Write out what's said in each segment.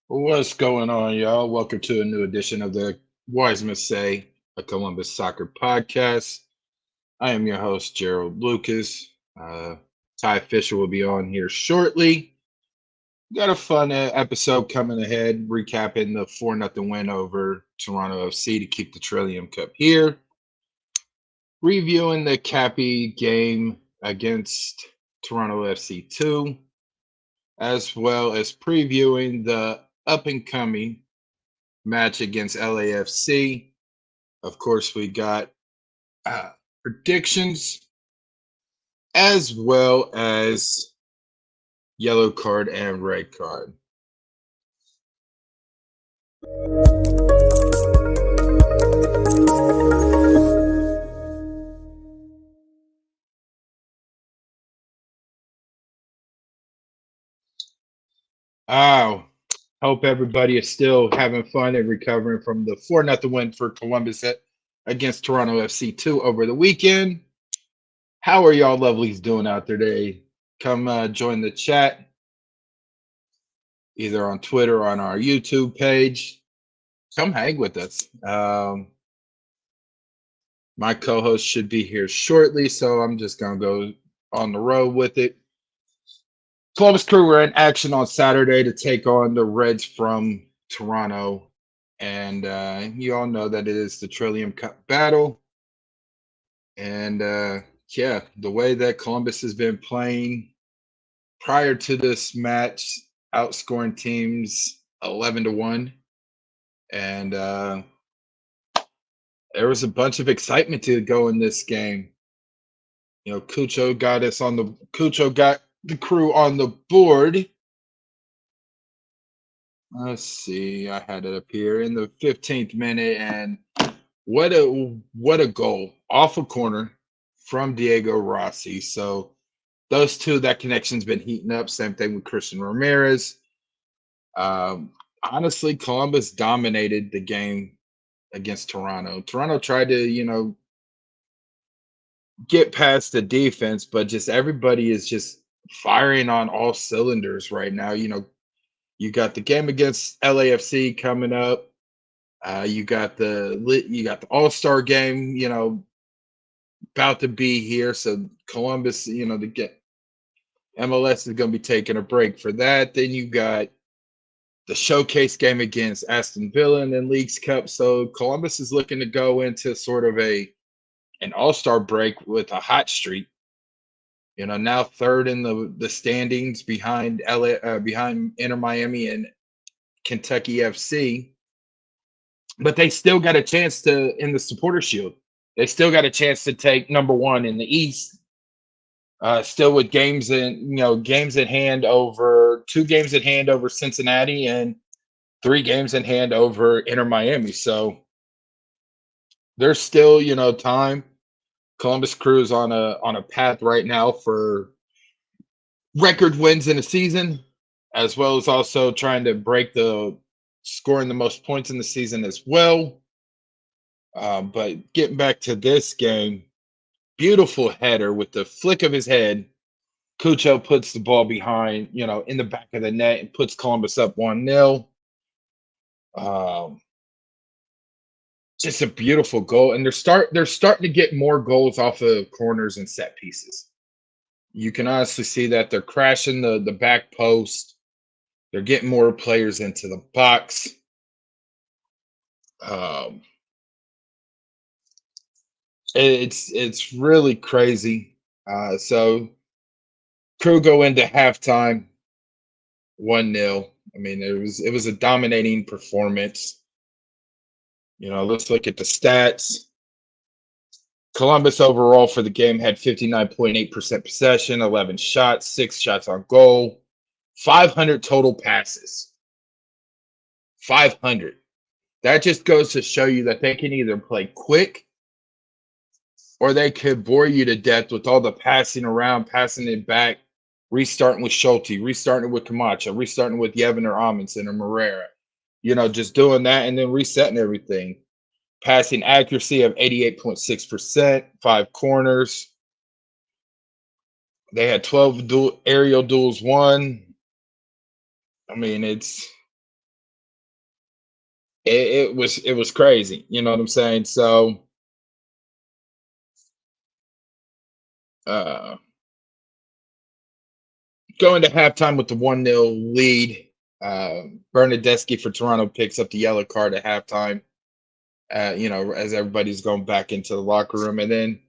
What's going on, y'all? Welcome to a new edition of the Wisemen Say A Columbus soccer podcast. I am your host, Gerald Lucas. Ty Fisher will be on here shortly. Got a fun episode coming ahead, recapping the 4-0 win over Toronto FC to keep the Trillium Cup here. Reviewing the Capy game against Toronto FC 2, as well as previewing the up and coming match against LAFC. Of course, we got uh, predictions as well as yellow card and red card. Oh, hope everybody is still having fun and recovering from the 4-0 win for Columbus against Toronto FC 2 over the weekend. How are y'all lovelies doing out there today? Come join the chat either on Twitter or on our YouTube page. Come hang with us. My co-host should be here shortly, so I'm just gonna go on the road with it. Columbus Crew were in action on Saturday to take on the Reds from Toronto, and you all know that it is the Trillium Cup battle. And yeah, the way that Columbus has been playing prior to this match, outscoring teams 11-1, and there was a bunch of excitement to go in this game. You know, Cucho got the Crew on the board. Let's see, I had it up here in the 15th minute, and what a goal off a corner from Diego Rossi. So those two, that connection's been heating up. Same thing with Christian Ramirez. Honestly, Columbus dominated the game against Toronto. Toronto tried to, get past the defense, but just everybody is just firing on all cylinders right now. You got the game against LAFC coming up. You got the All-Star game, about to be here. So Columbus, to get MLS is going to be taking a break for that. Then you got the showcase game against Aston Villa and then Leagues Cup. So Columbus is looking to go into sort of an All-Star break with a hot streak. Now third in the standings behind behind Inter Miami and Kentucky FC, but they still got a chance to in the Supporter Shield. They still got a chance to take number one in the East. Still with games at hand over 2 games at hand over Cincinnati and 3 games in hand over Inter Miami. So there's still time. Columbus Crew is on a path right now for record wins in a season, as well as also trying to break the scoring the most points in the season as well. But getting back to this game, beautiful header with the flick of his head. Cucho puts the ball behind, in the back of the net and puts Columbus up 1-0. Um, just a beautiful goal, and they're starting to get more goals off of corners and set pieces. You can honestly see that they're crashing the back post. They're getting more players into the box. Um, it's really crazy. So Crew go into halftime 1-0. I mean, it was a dominating performance. Let's look at the stats. Columbus overall for the game had 59.8% possession, 11 shots, 6 shots on goal, 500 total passes. 500. That just goes to show you that they can either play quick or they could bore you to death with all the passing around, passing it back, restarting with Schulte, restarting with Camacho, restarting with Yevon or Amundsen or Morera. Just doing that and then resetting everything. Passing accuracy of 88.6%, 5 corners. They had 12 aerial duels won. I mean, it was crazy. You know what I'm saying? So uh going to halftime with the 1-0 lead. Bernadeschi for Toronto picks up the yellow card at halftime. As everybody's going back into the locker room, and then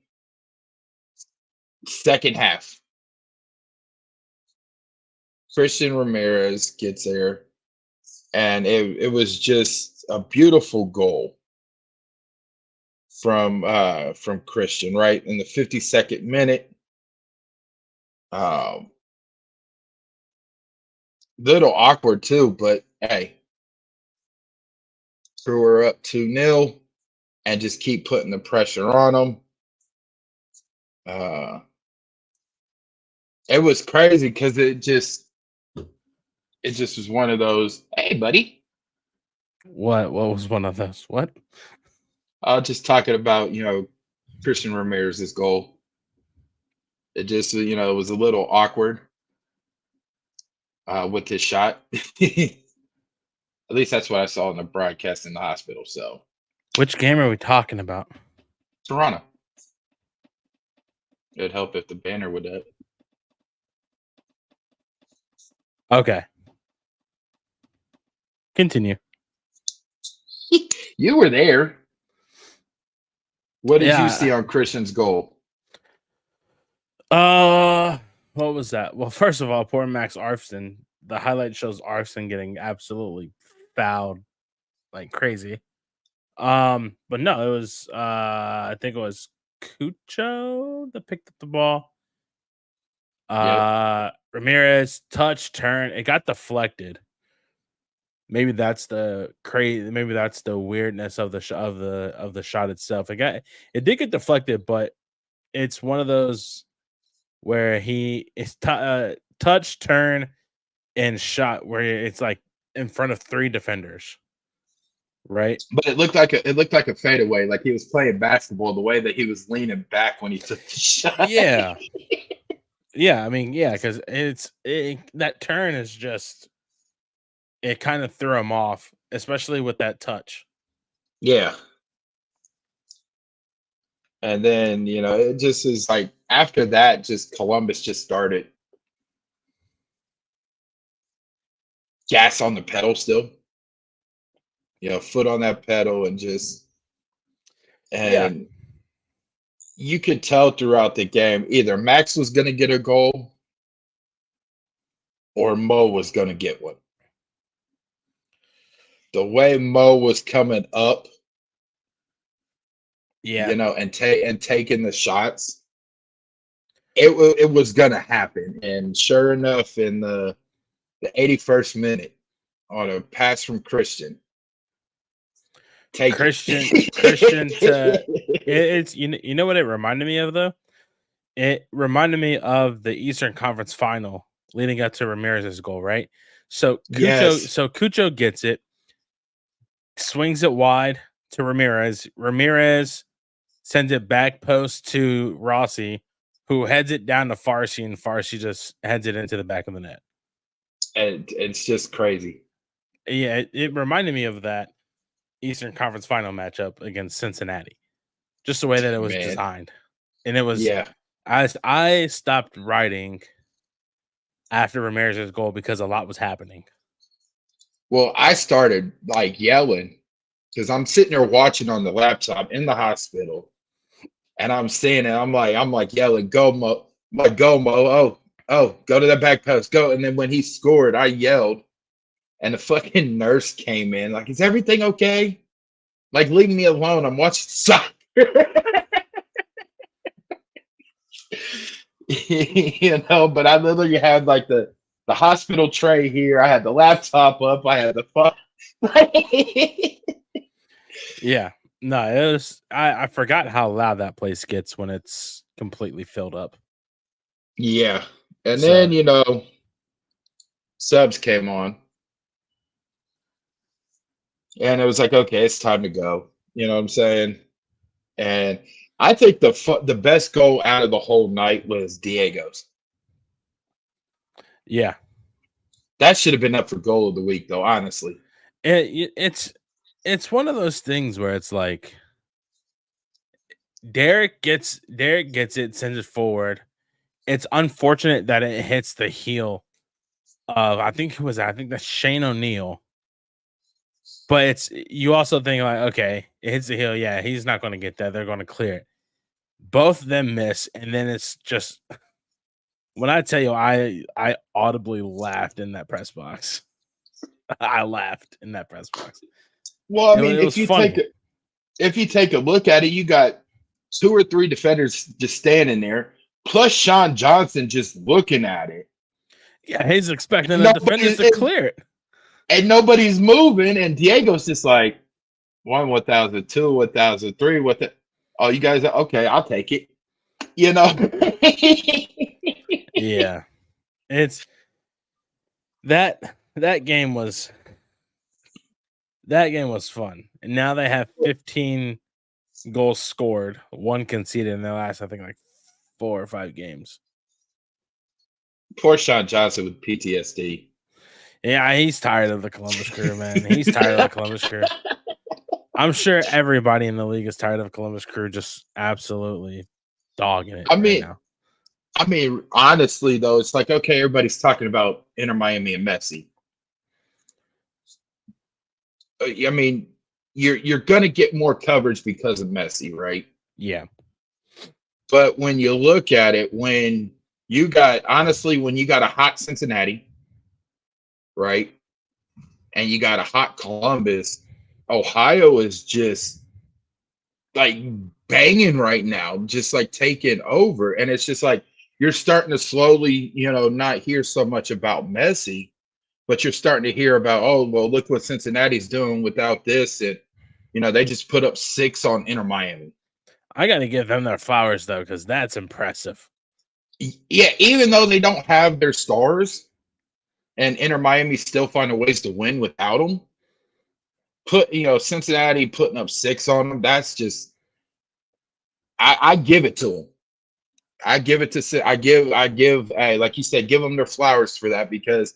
second half, Christian Ramirez gets there, and it was just a beautiful goal from Christian right in the 52nd minute. Um, Little awkward too, but hey, screw her up 2-0 and just keep putting the pressure on them. Uh, it was crazy because it just was one of those. Hey, buddy. What was one of those? What? Just talking about Christian Ramirez's goal. It just it was a little awkward with his shot. At least that's what I saw in the broadcast in the hospital. So Which game are we talking about? Toronto. It'd help if the banner would up. Okay. Continue. You were there. What did you Yeah. see on Christian's goal? What was that? Well, first of all, poor Max Arfson. The highlight shows Arfson getting absolutely fouled like crazy. But no, it was I think it was Cucho that picked up the ball. Yep. Ramirez touch turn. It got deflected. Maybe that's the crazy. Maybe that's the weirdness of the of the shot itself. It did get deflected, but it's one of those where it's touch turn and shot where it's like in front of 3 defenders, right? But it looked like a fadeaway, like he was playing basketball. The way that he was leaning back when he took the shot. Yeah, yeah. I mean, yeah, because that turn is just it kind of threw him off, especially with that touch. Yeah. And then, it just is like after that, just Columbus just started gas on the pedal still, foot on that pedal Yeah, and you could tell throughout the game either Max was going to get a goal or Mo was going to get one. The way Mo was coming up, yeah. and taking the shots, it was going to happen. And sure enough, in the 81st minute, on a pass from Christian, take Christian to it. it's you know what it reminded me of though? It reminded me of the Eastern Conference Final leading up to Ramirez's goal, right? So Yes. Cucho gets it, swings it wide to Ramirez. Ramirez sends it back post to Rossi, who heads it down to Farsi, and Farsi just heads it into the back of the net. And it's just crazy. Yeah, it reminded me of that Eastern Conference Final matchup against Cincinnati. Just the way that it was Man. designed. And it was Yeah. I stopped writing after Ramirez's goal because a lot was happening. Well, I started like yelling because I'm sitting there watching on the laptop in the hospital, and I'm seeing it. I'm like yelling, "Go Mo!" I'm like, "Go Mo! Oh, go to that back post, go!" And then when he scored, I yelled, and the fucking nurse came in, like, "Is everything okay? Like, leave me alone. I'm watching soccer." But I literally had like the hospital tray here. I had the laptop up. I had the phone. Yeah. No, it was I forgot how loud that place gets when it's completely filled up. Yeah. And So then, subs came on. And it was like, okay, it's time to go. You know what I'm saying? And I think the best goal out of the whole night was Diego's. yeah. That should have been up for goal of the week, though. Honestly, It's It's one of those things where it's like Derek gets it, sends it forward. It's unfortunate that it hits the heel of I think that's Shane O'Neill. But it's you also think like, okay, it hits the heel. Yeah, he's not going to get that. They're going to clear it. Both of them miss, and then it's just when I tell you, I audibly laughed in that press box. I laughed in that press box. Well, I mean, It was funny. if you take a look at it, you got 2 or 3 defenders just standing there, plus Sean Johnson just looking at it. Yeah, he's expecting the defenders to clear it. And nobody's moving, and Diego's just like 1,000, 2, 1,003, what the oh, you guys are okay, I'll take it. You know. Yeah. It's that game was fun. And now they have 15 goals scored, 1 conceded in their last, I think, like 4 or 5 games. Poor Sean Johnson with PTSD. Yeah, he's tired of the Columbus Crew, man. He's tired of the Columbus Crew. I'm sure everybody in the league is tired of Columbus Crew just absolutely dogging it right now. I mean, honestly, though, it's like, okay, everybody's talking about Inter Miami and Messi. I mean, you're going to get more coverage because of Messi, right? Yeah. But when you look at it, when you got a hot Cincinnati, right? And you got a hot Columbus, Ohio is just like banging right now, just like taking over. And it's just like you're starting to slowly, not hear so much about Messi, but you're starting to hear about, oh, well, look what Cincinnati's doing without this. And, they just put up 6 on Inter Miami. I got to give them their flowers, though, because that's impressive. Yeah, even though they don't have their stars and Inter Miami still finding ways to win without them, Cincinnati putting up 6 on them, that's just, I give it to them. I give, like you said, give them their flowers for that because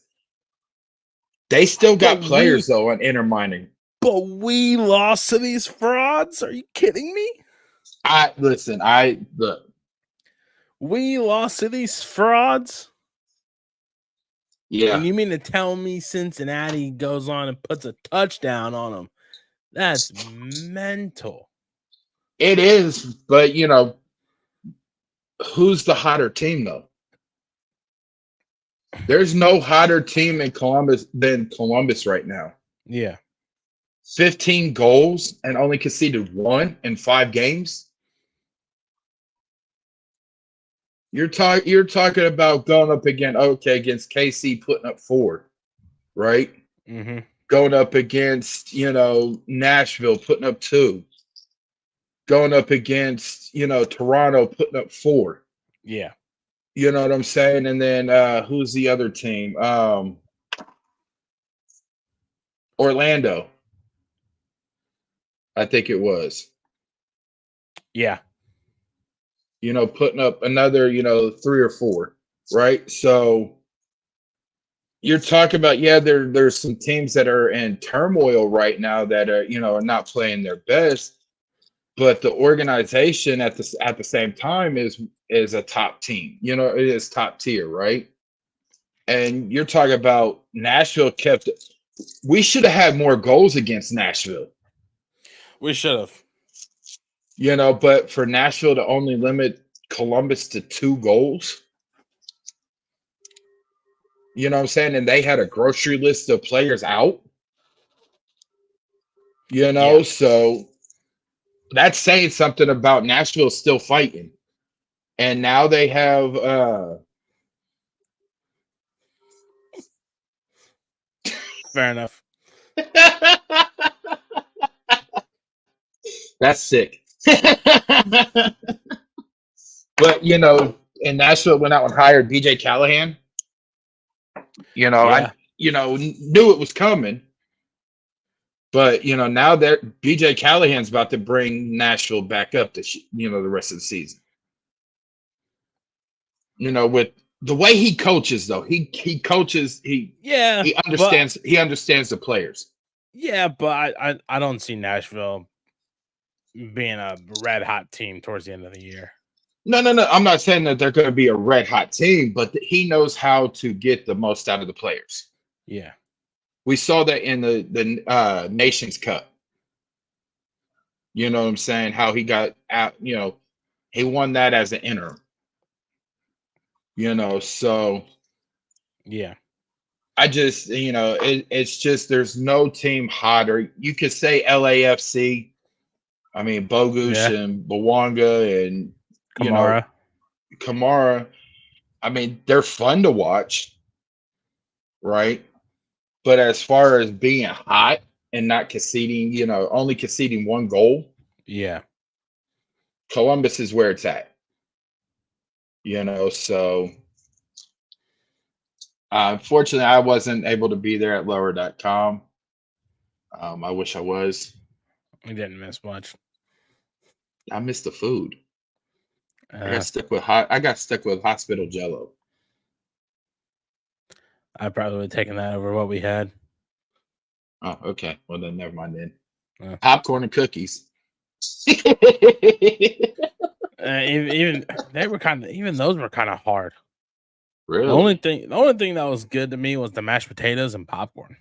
they still got players, though, on Inter Miami. But we lost to these frauds? Are you kidding me? We lost to these frauds? Yeah. And you mean to tell me Cincinnati goes on and puts a touchdown on them? That's mental. It is, but, who's the hotter team, though? There's no hotter team in Columbus than Columbus right now. Yeah. 15 goals and only conceded 1 in 5 games. You're talking about going up against KC putting up 4, right? Mm-hmm. Going up against, Nashville putting up 2. Going up against, Toronto putting up 4. Yeah. You know what I'm saying? And then who's the other team? Orlando. I think it was. Yeah. Putting up another, 3 or 4, right? So you're talking about, there's some teams that are in turmoil right now that are not playing their best, but the organization at the same time is a top team. It is top tier, right? And you're talking about Nashville we should have had more goals against Nashville. We should have. But for Nashville to only limit Columbus to 2 goals, you know what I'm saying? And they had a grocery list of players out, so that's saying something about Nashville still fighting. And now they have fair enough. That's sick. But and Nashville went out and hired BJ Callahan. I knew it was coming. But now that BJ Callahan's about to bring Nashville back up to the rest of the season. With the way he coaches, though, he understands the players. Yeah, but I don't see Nashville being a red hot team towards the end of the year. No, no, no. I'm not saying that they're going to be a red hot team, but he knows how to get the most out of the players. Yeah. We saw that in the Nations Cup. You know what I'm saying? How he got out. He won that as an interim. So Yeah. I just, it's just there's no team hotter. You could say LAFC. I mean, Bogush Yeah. and Bawanga and Kamara. Kamara. I mean, they're fun to watch, right? But as far as being hot and not conceding, only conceding one goal, Yeah. Columbus is where it's at. So unfortunately, I wasn't able to be there at lower.com. I wish I was. We didn't miss much. I missed the food. I got stuck with hospital jello. I probably would have taken that over what we had. Oh, okay. Well then never mind then. Uh, Popcorn and cookies. even they were even those were kind of hard. Really? The only thing that was good to me was the mashed potatoes and popcorn.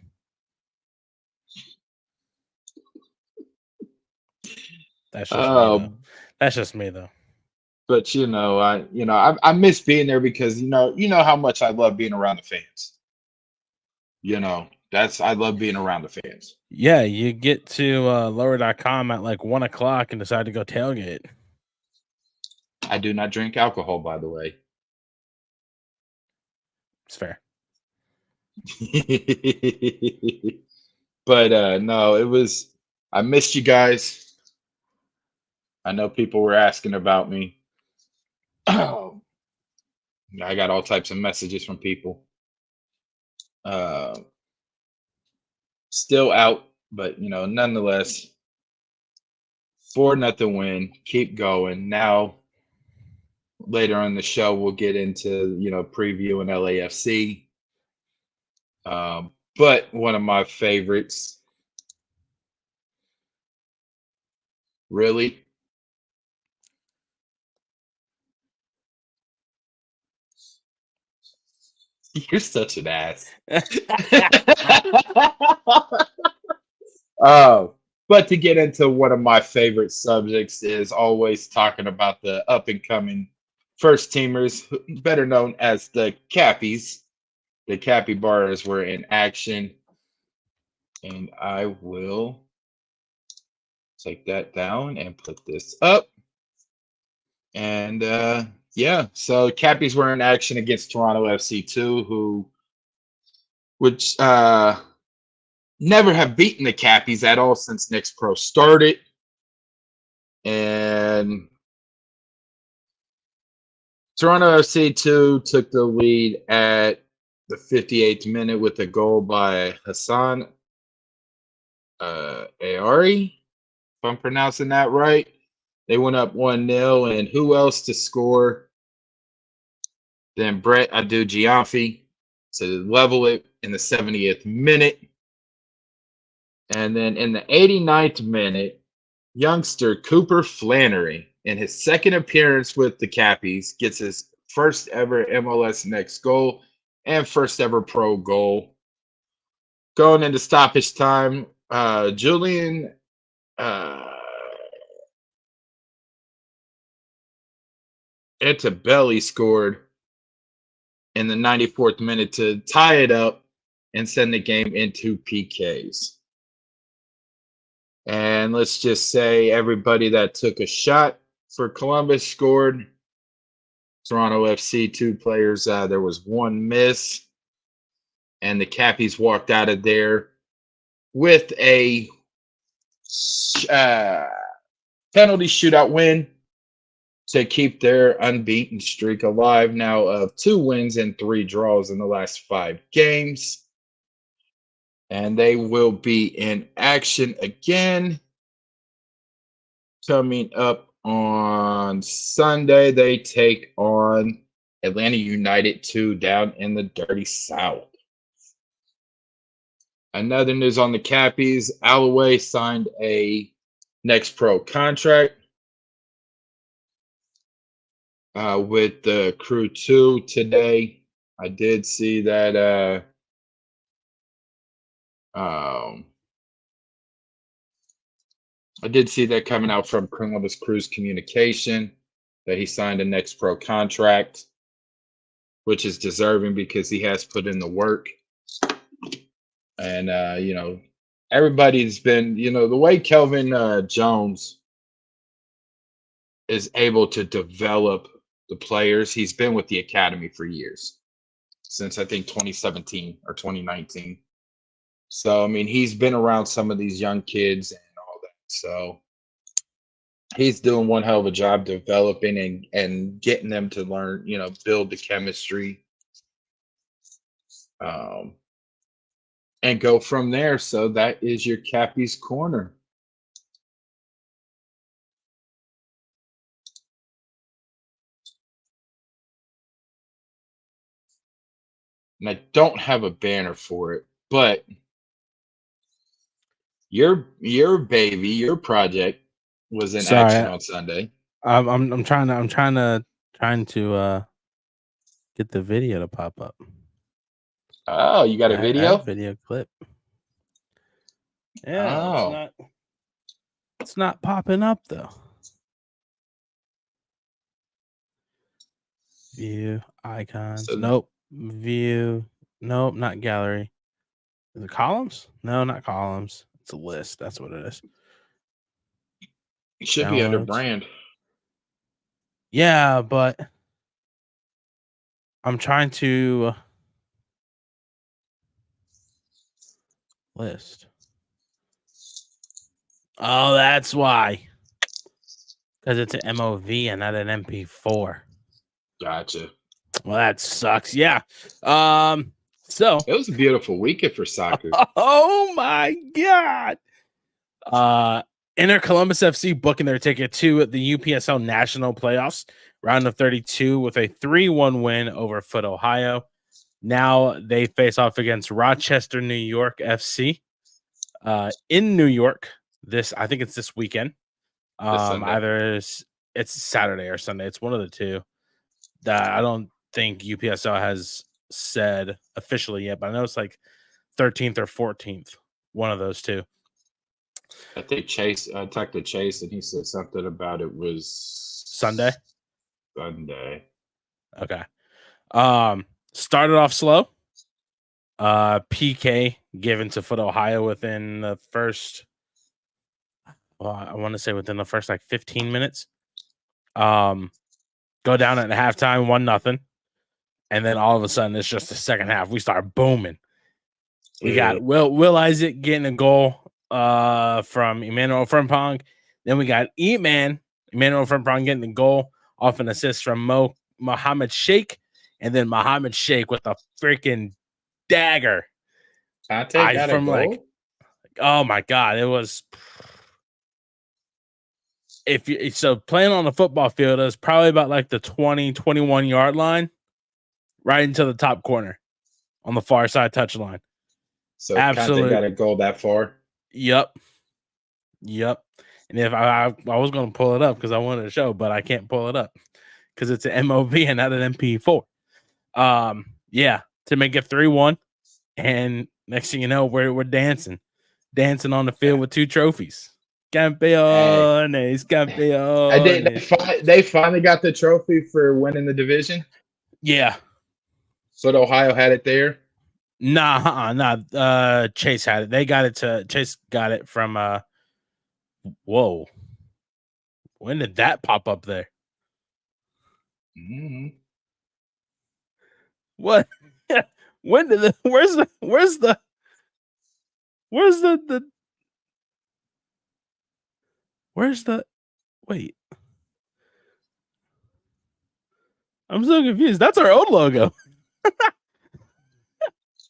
That's just me though. That's just me though. But I miss being there because how much I love being around the fans. I love being around the fans. Yeah, you get to lower.com at like 1:00 and decide to go tailgate. I do not drink alcohol, by the way. It's fair. But no, I missed you guys. I know people were asking about me. I got all types of messages from people. Still out, but nonetheless, 4-0 win. Keep going. Now, later on the show, we'll get into previewing LAFC. But one of my favorites, really. You're such an ass. But to get into one of my favorite subjects is always talking about the up and coming first teamers, better known as the Cappies. The Capybaras were in action. And I will take that down and put this up. And yeah, so Cappies were in action against Toronto FC2, which never have beaten the Cappies at all since Next Pro started. And Toronto FC2 took the lead at the 58th minute with a goal by Hassan Aari, if I'm pronouncing that right. They went up 1-0, and who else to score than Brett Adu-Giamfi to level it in the 70th minute. And then in the 89th minute, youngster Cooper Flannery, in his second appearance with the Cappies, gets his first ever MLS Next goal and first ever pro goal. Going into stoppage time, Julian Antabelli scored in the 94th minute to tie it up and send the game into PKs. And let's just say everybody that took a shot for Columbus scored. Toronto FC, 2 players. There was 1 miss. And the Cappies walked out of there with a penalty shootout win to keep their unbeaten streak alive now of 2 wins and 3 draws in the last 5 games. And they will be in action again coming up on Sunday. They take on Atlanta United 2 down in the dirty South. Another news on the Cappies. Alloway signed a next pro contract with the Crew 2 today. I did see that I did see that coming out from Columbus Crew's communication that he signed a next pro contract, which is deserving because he has put in the work. And everybody's been, the way Kelvin Jones is able to develop the players. He's been with the academy for years, since I think 2017 or 2019. So I mean, he's been around some of these young kids and all that. So he's doing one hell of a job developing and getting them to learn, build the chemistry, and go from there. So that is your Cappy's Corner. And I don't have a banner for it, but your baby, your project was in action on Sunday. I'm trying to get the video to pop up. Oh, you got a video? Video clip. Yeah, it's not popping up though. View icons. Nope. View. Nope, not gallery. Is it columns? No, not columns. It's a list. That's what it is. It should be under brand. Yeah, but I'm trying to list. Oh, that's why. Because it's an MOV and not an MP4. Gotcha. Well, that sucks. Yeah. So it was a beautiful weekend for soccer. Oh my god. Inter Columbus FC booking their ticket to the UPSL National Playoffs, round of 32, with a 3-1 win over Foot, Ohio. Now they face off against Rochester, New York FC in New York. I think it's this weekend. Either it's Saturday or Sunday. It's one of the two. That I don't think UPSL has said officially yet, but I know it's like 13th or 14th, one of those two. I think I talked to Chase and he said something about it was Sunday. Okay. Started off slow. PK given to Foot, Ohio within the first, I want to say within the first like 15 minutes. Go down at halftime, 1-0. And then all of a sudden, it's just the second half. We start booming. We got Will Isaac getting a goal from Emmanuel Frimpong. Then we got Emmanuel Frimpong getting the goal off an assist from Mohammed Sheikh. And then Mohammed Sheikh with a freaking dagger. Oh my God. It was... playing on the football field is probably about like the 20-21 yard line, right into the top corner on the far side touch line. So absolutely got a goal that far. Yep. And if I was going to pull it up because I wanted to show, but I can't pull it up because it's an MOV and not an MP4. To make it 3-1, and next thing you know, we're dancing on the field with 2 trophies. Campeones. They finally got the trophy for winning the division. Yeah. So Ohio had it there. Nah. Chase had it. Chase got it from. Whoa. When did that pop up there? Mm-hmm. What? When did the? Where's the? Wait. I'm so confused. That's our old logo.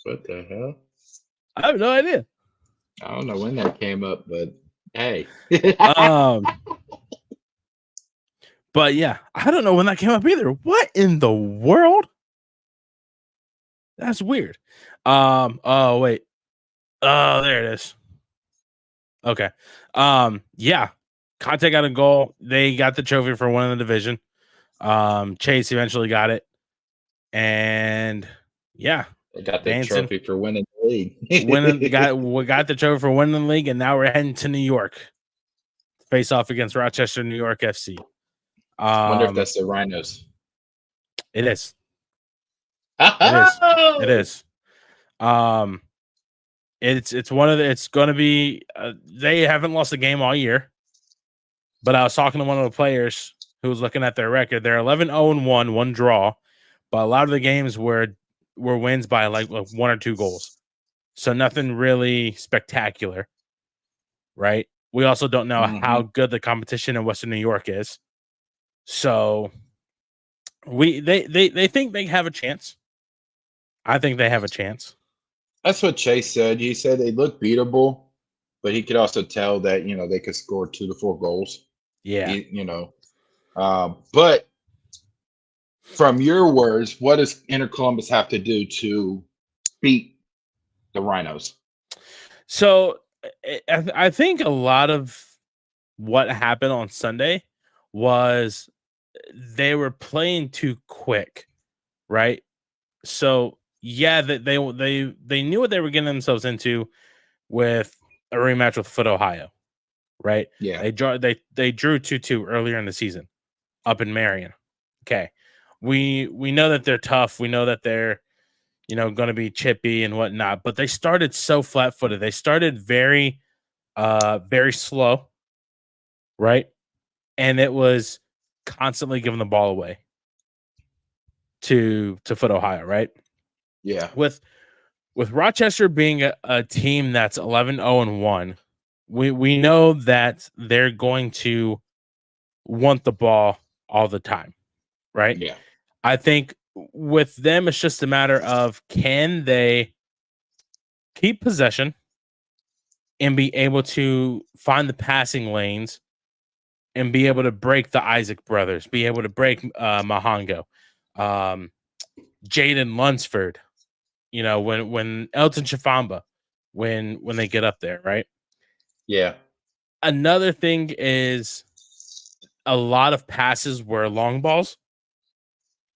What the hell? I have no idea. I don't know when that came up, but hey. But yeah, I don't know when that came up either. What in the world? That's weird. Oh wait. Oh, there it is. Okay. Yeah. Conte got a goal. They got the trophy for winning the division. Chase eventually got it. And yeah, They got the dancing. trophy for winning the league. got the trophy for winning the league, and now we're heading to New York. Face off against Rochester, New York FC. Wonder if that's the Rhinos. It is. It is. It is. It's one of the. It's going to be. They haven't lost a game all year, but I was talking to one of the players who was looking at their record. They're 11-0-1, one draw, but a lot of the games were wins by like 1 or 2 goals, so nothing really spectacular, right? We also don't know how good the competition in Western New York is, so they think they have a chance. I think they have a chance. That's what Chase said. He said they look beatable, but he could also tell that they could score 2 to 4 goals. Yeah. But from your words, what does Inter Columbus have to do to beat the Rhinos? So I think a lot of what happened on Sunday was they were playing too quick, right? So yeah, that they knew what they were getting themselves into with a rematch with Foot Ohio, right? Yeah. They drew 2-2 earlier in the season up in Marion. Okay. We know that they're tough. We know that they're going to be chippy and whatnot, but they started so flat-footed. They started very very slow, right? And it was constantly giving the ball away to Foot Ohio, right? Yeah. With Rochester being a team that's 11-0-1, we know that they're going to want the ball all the time, right? Yeah. I think with them, it's just a matter of can they keep possession and be able to find the passing lanes and be able to break the Isaac brothers, be able to break Mahongo, Jaden Lunsford, when Elton Chafamba, when they get up there, right? Yeah. Another thing is a lot of passes were long balls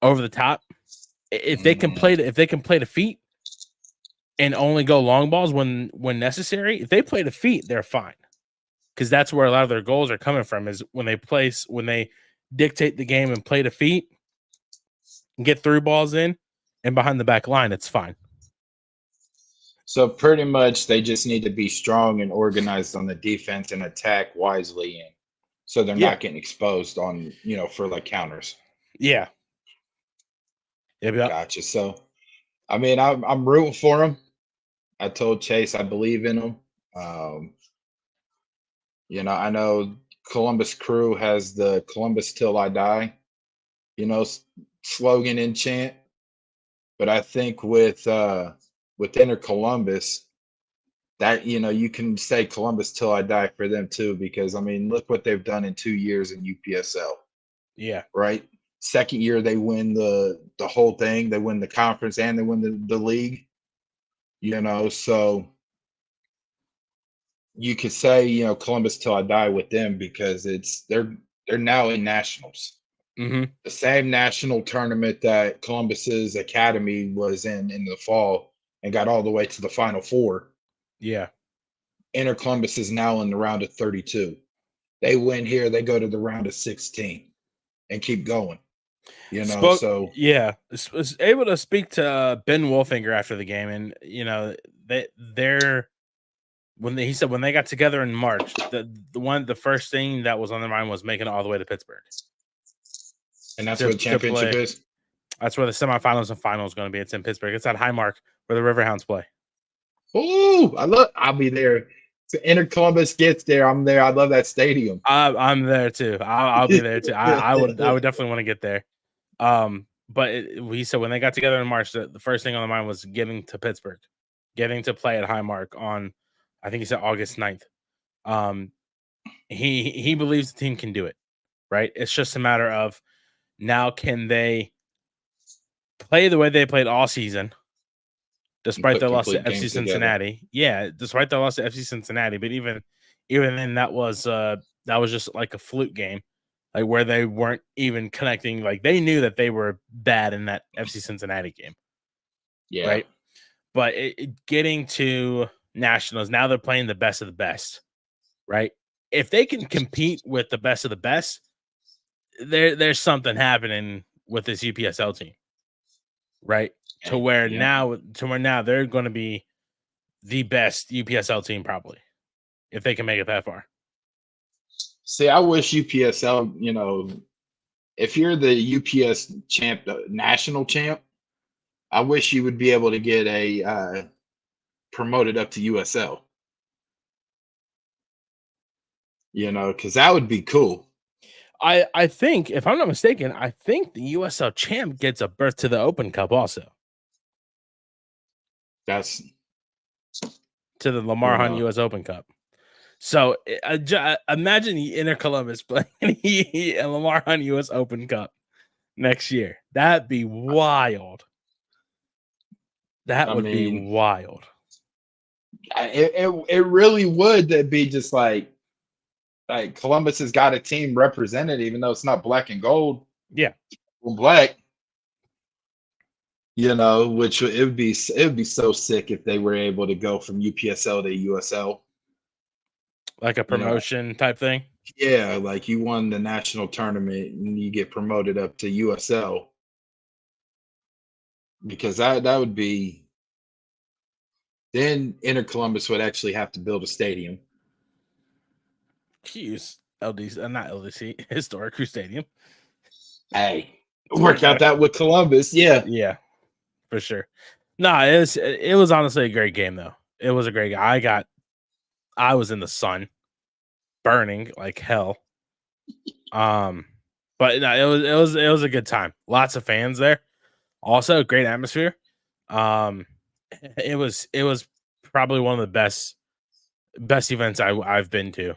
over the top. If they can play the feet and only go long balls when necessary, if they play the feet, they're fine. Because that's where a lot of their goals are coming from is when they dictate the game and play the feet and get through balls in and behind the back line, it's fine. So pretty much they just need to be strong and organized on the defense and attack wisely, and so they're not getting exposed on for like counters. Yeah. Gotcha. So I mean, I'm rooting for them. I told Chase I believe in them. I know Columbus Crew has the Columbus till I die, slogan and chant. But I think with Inter Columbus, that you can say Columbus till I die for them too, because I mean, look what they've done in 2 years in UPSL. Yeah. Right. Second year they win the whole thing. They win the conference and they win the league. So you could say Columbus till I die with them because they're now in nationals. Mm-hmm. The same national tournament that Columbus's academy was in the fall and got all the way to the Final Four. Yeah. Inter Columbus is now in the round of 32. They win here, they go to the round of 16 and keep going. So yeah, was able to speak to Ben Wolfinger after the game, and they're he said when they got together in March, the first thing that was on their mind was making it all the way to Pittsburgh. And that's where the championship is? That's where the semifinals and finals is going to be. It's in Pittsburgh. It's at Highmark where the Riverhounds play. Oh, I'll be there. So Inter Columbus gets there, I'm there. I love that stadium. I'm there too. I'll be there too. I would definitely want to get there. But he said when they got together in March, the first thing on the mind was getting to Pittsburgh, getting to play at Highmark on, I think he said August 9th. He believes the team can do it, right? It's just a matter of now can they play the way they played all season despite put their loss to complete FC games together. Cincinnati. Yeah, despite their loss to FC Cincinnati, but even then that was just like a fluke game, like where they weren't even connecting. Like they knew that they were bad in that FC Cincinnati game, Yeah. right? But getting to nationals now, they're playing the best of the best, right? If they can compete with the best of the best, there's something happening with this UPSL team, right? To where Yeah. now they're going to be the best UPSL team probably if they can make it that far. See, I wish UPSL, if you're the UPS champ, the national champ, I wish you would be able to get a promoted up to USL. Because that would be cool. I think, if I'm not mistaken, I think the USL champ gets a berth to the Open Cup also. That's to the Lamar Hunt US Open Cup. So imagine the Inter Columbus playing a Lamar Hunt US Open Cup next year. That'd be wild. That would be wild. It really would. That be just like Columbus has got a team represented, even though it's not black and gold. Yeah, black. Which it would be so sick if they were able to go from UPSL to USL, like a promotion type thing. Yeah, like you won the national tournament and you get promoted up to USL, because that would be, then Inter Columbus would actually have to build a stadium. Use LDC, not LDC, Historic Crew Stadium. Hey, work out that with Columbus, yeah, for sure. No, it was honestly a great game though. It was a great game. I was in the sun, burning like hell. But no, it was a good time. Lots of fans there. Also, great atmosphere. It was probably one of the best events I've been to.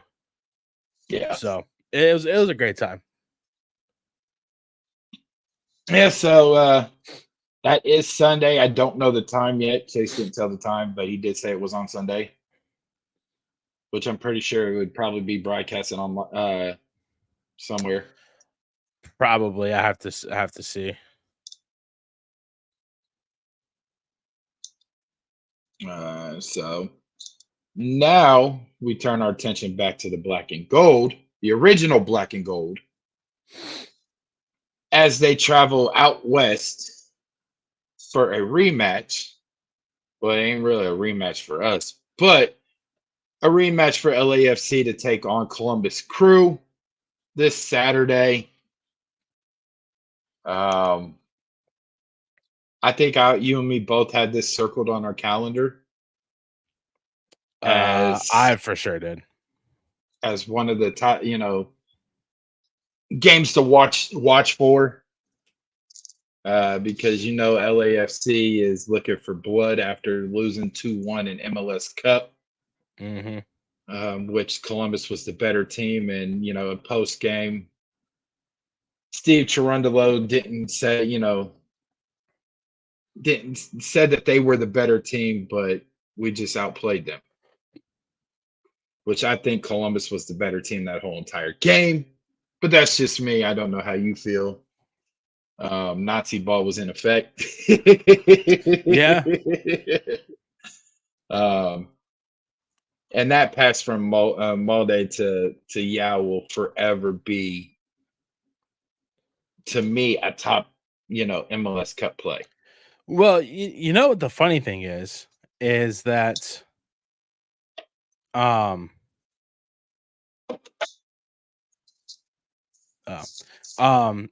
Yeah. So it was a great time. Yeah. So that is Sunday. I don't know the time yet. Chase didn't tell the time, but he did say it was on Sunday, which I'm pretty sure it would probably be broadcasted on somewhere. Probably, I have to see. So now we turn our attention back to the black and gold, the original black and gold, as they travel out west for a rematch. Well, it ain't really a rematch for us, but a rematch for LAFC to take on Columbus Crew this Saturday. I think you and me both had this circled on our calendar. I for sure did. As one of the top, games to watch for. Because LAFC is looking for blood after losing 2-1 in MLS Cup, which Columbus was the better team. And in post game, Steve Cherundolo said that they were the better team, but we just outplayed them. Which I think Columbus was the better team that whole entire game, but that's just me. I don't know how you feel. Nazi ball was in effect. Yeah. And that pass from Molde to Yao will forever be, to me, a top, MLS Cup play. Well, you know what the funny thing is that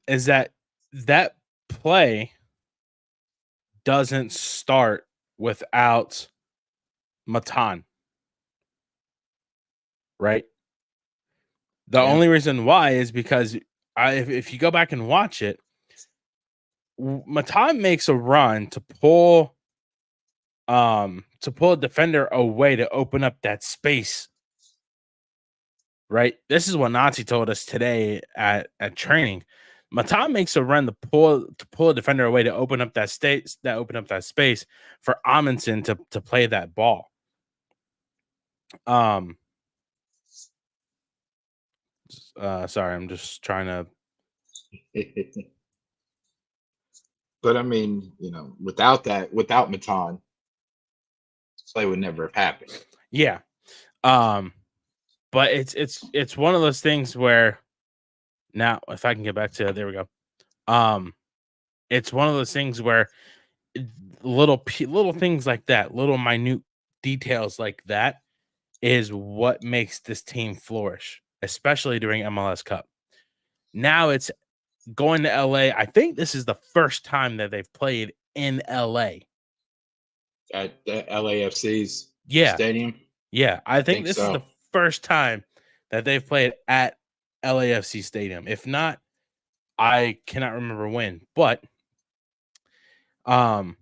is that play doesn't start without Matan, right? The only reason why is because if you go back and watch it, Matan makes a run to pull a defender away to open up that space. Right? This is what Nazi told us today at training. Matan makes a run to pull a defender away to open up that space for Amundsen to play that ball. Sorry, I'm just trying to. But I mean, without Matan, play would never have happened. Yeah. But it's one of those things where now, if I can get back to there we go. It's one of those things where little things like that, little minute details like that is what makes this team flourish, especially during MLS Cup. Now it's going to LA. I think this is the first time that they've played in LA. At the LAFC's Yeah. stadium? Yeah, I think this is the first time that they've played at LAFC Stadium. If not, I cannot remember when. But now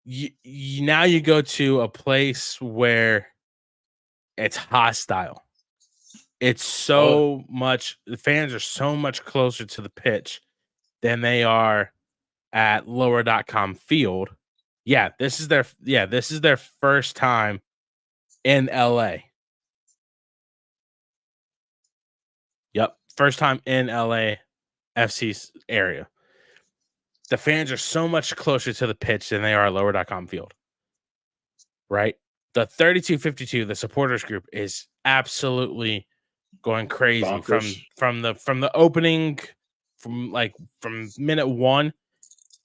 you go to a place where it's hostile. It's so much. The fans are so much closer to the pitch than they are at lower.com field. Yeah, this is their first time in LA. Yep, first time in LA FC's area. The fans are so much closer to the pitch than they are at lower.com field. Right? The 3252, the supporters group, is absolutely going crazy Bonkers. from the opening, from minute 1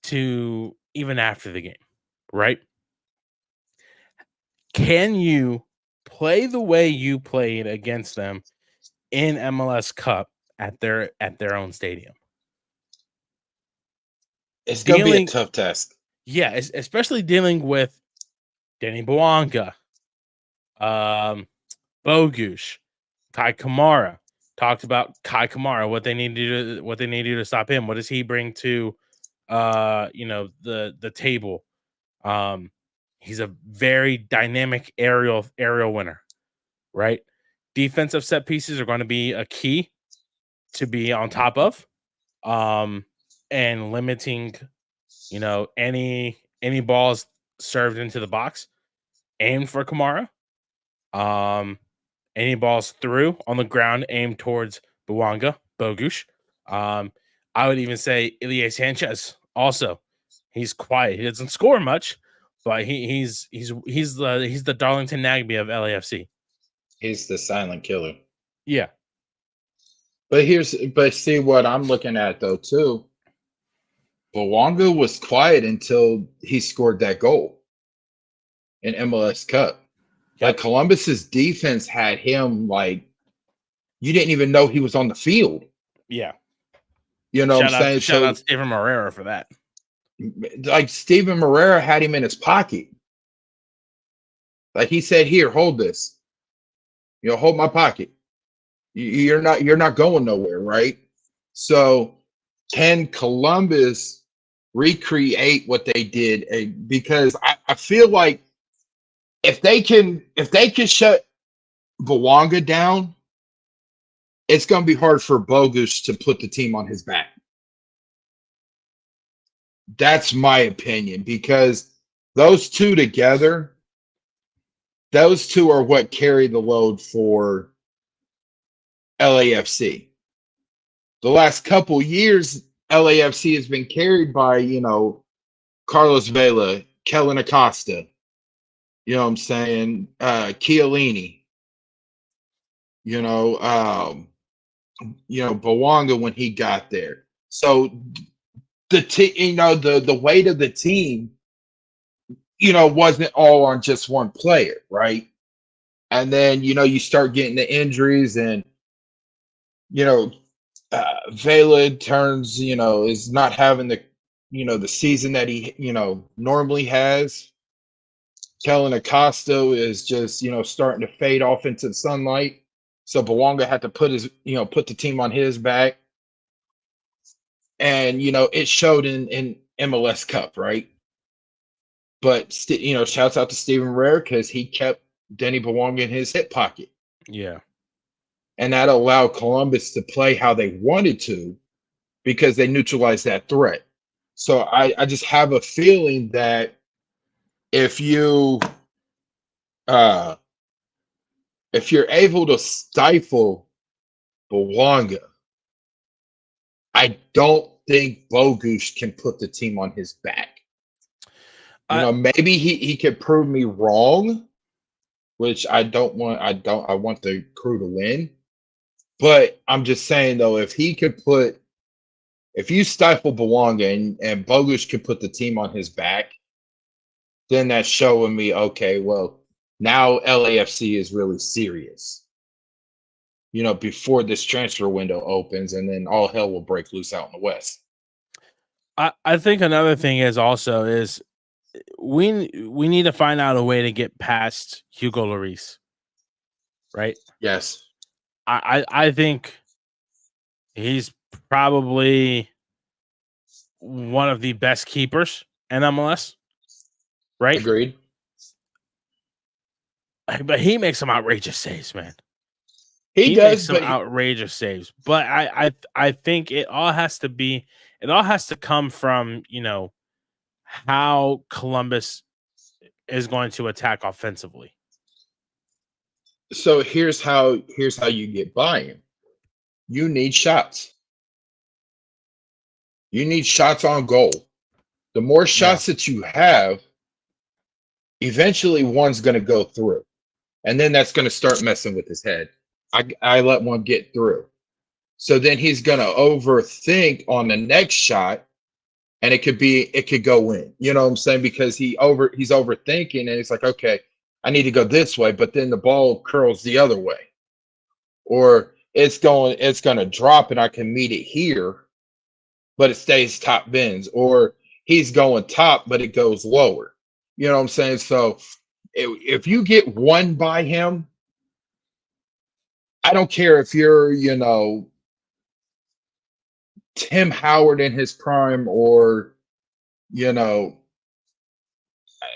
to even after the game. Right? Can you play the way you played against them in MLS Cup at their own stadium? It's going to be a tough test. Yeah, especially dealing with Denny Bouanga, Bogusz, Kai Kamara. Talked about Kai Kamara, what they need to do to stop him. What does he bring to the table? He's a very dynamic aerial winner, right? Defensive set pieces are going to be a key to be on top of, and limiting, any balls served into the box aimed for Kamara. Any balls through on the ground aimed towards Bogusz. I would even say Ilie Sanchez also. He's quiet. He doesn't score much, but he's the Darlington Nagby of LAFC. He's the silent killer. Yeah. But see what I'm looking at though too. Bouanga was quiet until he scored that goal in MLS Cup. Yep. Like Columbus's defense had him like you didn't even know he was on the field. Yeah. You know what I'm saying? Shout out Steven Moreira for that. Like Steven Moreira had him in his pocket. Like he said, "Here, hold this. Hold my pocket. You're not going nowhere, right?" So can Columbus recreate what they did? Because I feel like if they can shut Bouanga down, it's going to be hard for Bogusz to put the team on his back. That's my opinion, because those two together, those two are what carry the load for LAFC. The last couple years, LAFC has been carried by, Carlos Vela, Kellen Acosta, you know what I'm saying, Chiellini, Bouanga when he got there. So the weight of the team, wasn't all on just one player, right? And then, you start getting the injuries and, Vela turns, is not having the, the season that he, normally has. Kellen Acosta is just, starting to fade off into the sunlight. So Bouanga had to put the team on his back. And, it showed in MLS Cup, right? But, shouts out to Steven Moreira because he kept Denny Bouanga in his hip pocket. Yeah. And that allowed Columbus to play how they wanted to, because they neutralize that threat. So I just have a feeling that if you uh if you're able to stifle Bouanga, I don't think Bogusz can put the team on his back. Maybe he could prove me wrong, which I don't want. I want the Crew to win. But I'm just saying though, if you stifle Bouanga and Bogusz could put the team on his back, then that's showing me, okay, well, now LAFC is really serious. Before this transfer window opens, and then all hell will break loose out in the West. I think another thing is we need to find out a way to get past Hugo Lloris, right? Yes. I think he's probably one of the best keepers in MLS, right? Agreed. But he makes some outrageous saves, man. He does makes some outrageous saves. But I think it all has to come from, how Columbus is going to attack offensively. So here's how you get by him. You need shots. You need shots on goal. The more shots that you have, eventually one's going to go through. And then that's going to start messing with his head. I let one get through. So then he's going to overthink on the next shot, and it could go in. You know what I'm saying? Because he's overthinking, and it's like, okay, I need to go this way, but then the ball curls the other way. Or it's going to drop and I can meet it here, but it stays top bins. Or he's going top, but it goes lower. You know what I'm saying? So if you get one by him, I don't care if you're, Tim Howard in his prime, or,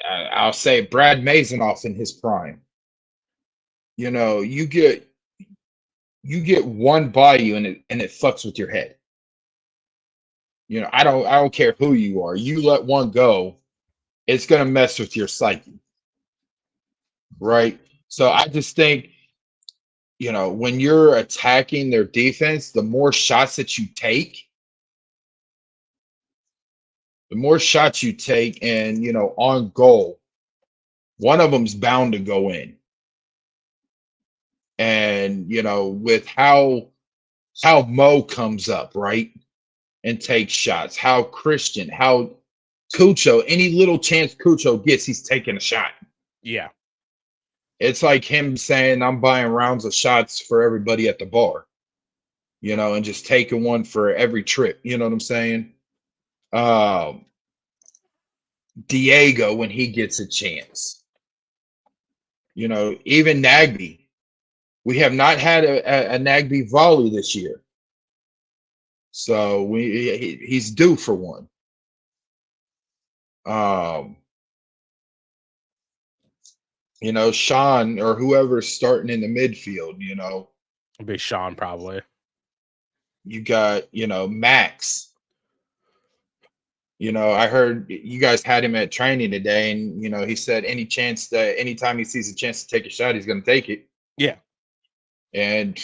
I'll say Brad Mazanoff in his prime. You get one by you and it fucks with your head. I don't care who you are. You let one go, it's gonna mess with your psyche. Right? So I just think, when you're attacking their defense, the more shots that you take, and, on goal, one of them's bound to go in. And, with how Mo comes up, right, and takes shots, how Christian, how Cucho, any little chance Cucho gets, he's taking a shot. Yeah. It's like him saying, I'm buying rounds of shots for everybody at the bar, and just taking one for every trip. You know what I'm saying? Diego, when he gets a chance, even Nagby. We have not had a Nagby volley this year. So he's due for one. Sean or whoever's starting in the midfield, It'll be Sean probably. You got, Max. I heard you guys had him at training today, and he said anytime he sees a chance to take a shot, he's going to take it. Yeah. And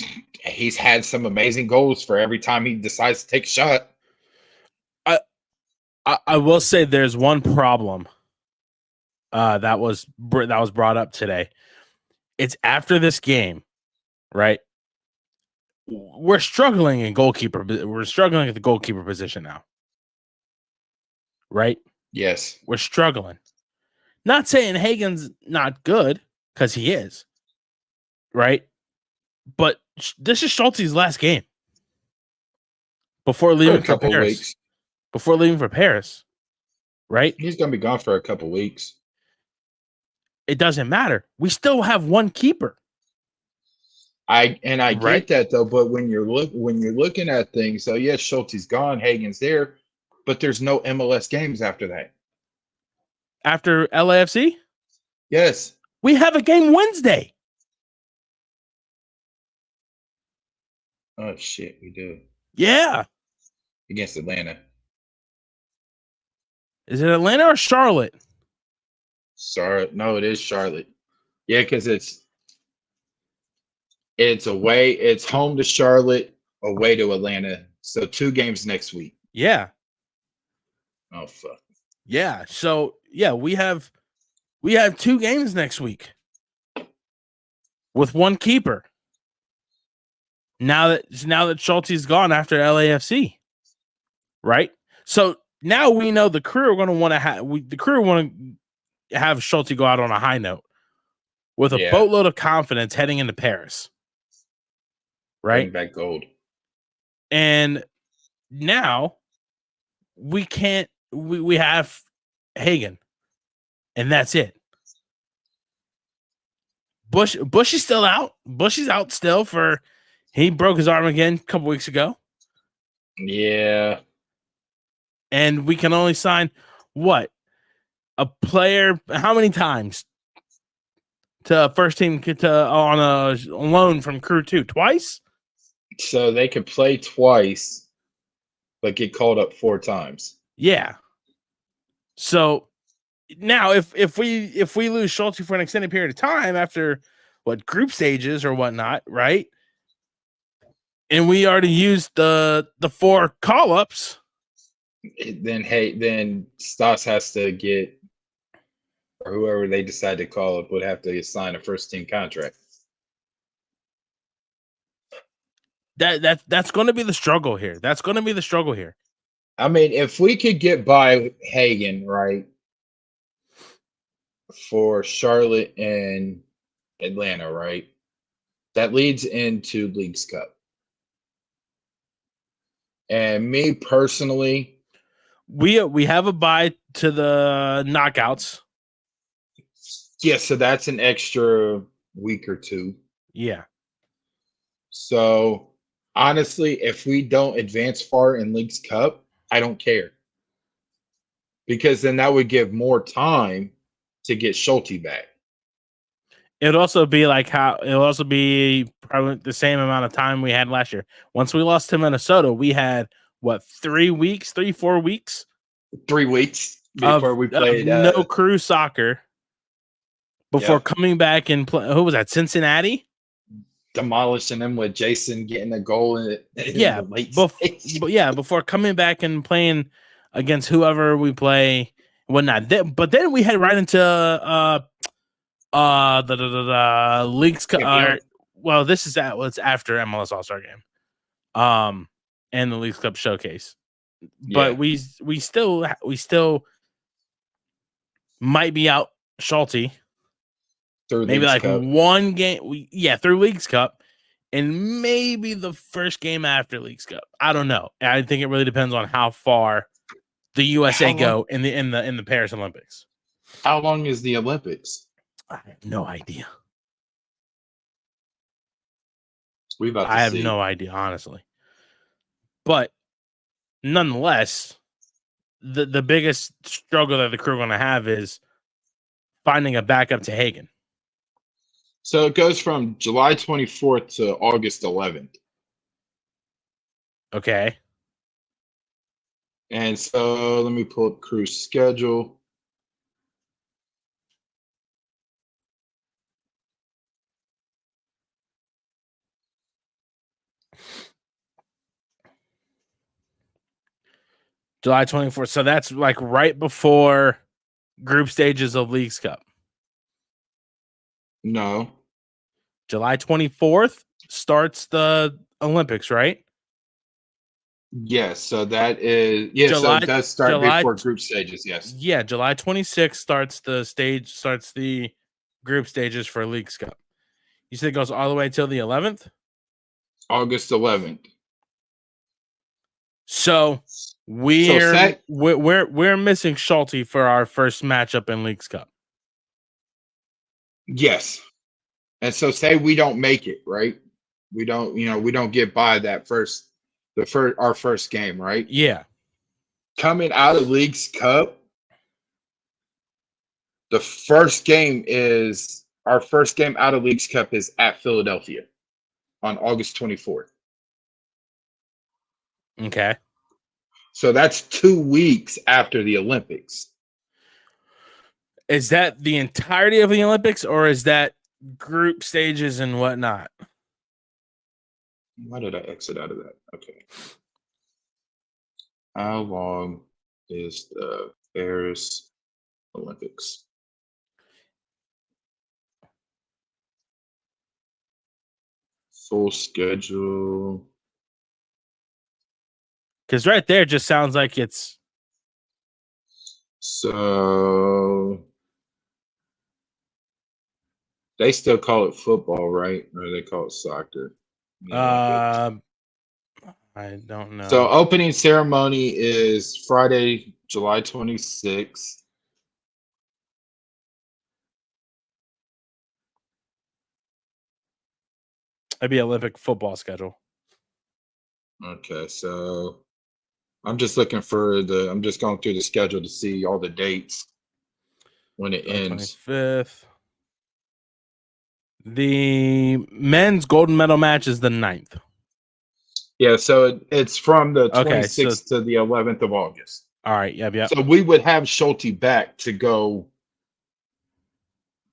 he's had some amazing goals for every time he decides to take a shot. I will say there's one problem that was brought up today. It's after this game, right? We're struggling in goalkeeper. We're struggling at the goalkeeper position now, right? Yes, we're struggling. Not saying Hagen's not good, because he is, right? But this is Schulte's last game before leaving for Paris. Weeks. Before leaving for Paris, right? He's going to be gone for a couple weeks. It doesn't matter. We still have one keeper. I get that though, but when you're looking at things, so yes, Schulte's gone, Hagen's there, but there's no MLS games after that. After LAFC? Yes. We have a game Wednesday. Oh shit, we do. Yeah. against Atlanta. Is it Atlanta or Charlotte? Charlotte. No, it is Charlotte. Yeah, because it's away. It's home to Charlotte, away to Atlanta. So 2 games next week. Yeah. Oh fuck. Yeah. So yeah, we have 2 games next week with one keeper. Now that Schulte's gone after LAFC, right? So now we know the crew are going to want to have Schulte go out on a high note with a boatload of confidence heading into Paris, right? Bring back gold. And now we can't. We have Hagen, and that's it. Bush is still out. Bush is out still for. He broke his arm again a couple weeks ago. Yeah. And we can only sign what? A player how many times? To first team on a loan from Crew 2? Twice? So they could play twice, but get called up 4 times. Yeah. So now if we lose Schulte for an extended period of time after group stages or whatnot, right? And we already used the 4 call-ups. Then Stas has to get, or whoever they decide to call up would have to sign a first team contract. That's going to be the struggle here. That's going to be the struggle here. I mean, if we could get by Hagen, right, for Charlotte and Atlanta, right, that leads into Leagues Cup. And me personally, we have a bye to the knockouts. Yeah, so that's an extra week or 2. Yeah. So honestly, if we don't advance far in Leagues Cup, I don't care. Because then that would give more time to get Schulte back. It'll also be probably the same amount of time we had last year. Once we lost to Minnesota, we had 4 weeks 3 weeks before we played no crew soccer before coming back and play. Who was that? Cincinnati? Demolishing them with Jason getting a goal in the late before coming back and playing against whoever we play and whatnot. But then we head right into the Leagues Cup. Well, this is it's after MLS All-Star Game, and the Leagues Cup showcase. But we still might be out Schulte. Through maybe Leagues Cup. One game. Through Leagues Cup, and maybe the first game after Leagues Cup. I don't know. I think it really depends on how far the USA go in the Paris Olympics. How long is the Olympics? I have no idea. I have no idea, honestly. But nonetheless, the biggest struggle that the crew are going to have is finding a backup to Hagen. So it goes from July 24th to August 11th. Okay. And so let me pull up crew's schedule. July 24th. So that's right before group stages of Leagues Cup. No. July 24th starts the Olympics, right? Yes. So that is so it does start before group stages. Yes. Yeah. July 26th starts the group stages for Leagues Cup. You said it goes all the way till the 11th? August 11th. So we're missing Schulte for our first matchup in Leagues Cup. Yes. And so say we don't make it, right? We don't get by our first game, right? Yeah. Coming out of Leagues Cup, our first game out of Leagues Cup is at Philadelphia on August 24th. Okay. So that's 2 weeks after the Olympics. Is that the entirety of the Olympics, or is that group stages and whatnot? Why did I exit out of that? Okay. How long is the Paris Olympics? Full schedule. Because right there just sounds like it's. So they still call it football, right? Or they call it soccer? The Olympics. I don't know. So opening ceremony is Friday, July 26th. That'd be Olympic football schedule. Okay, so I'm just looking for I'm just going through the schedule to see all the dates when it ends. 25th. The men's gold medal match is the 9th. Yeah, so it's from the Okay, 26th to the 11th of August. All right, yep. So we would have Schulte back to go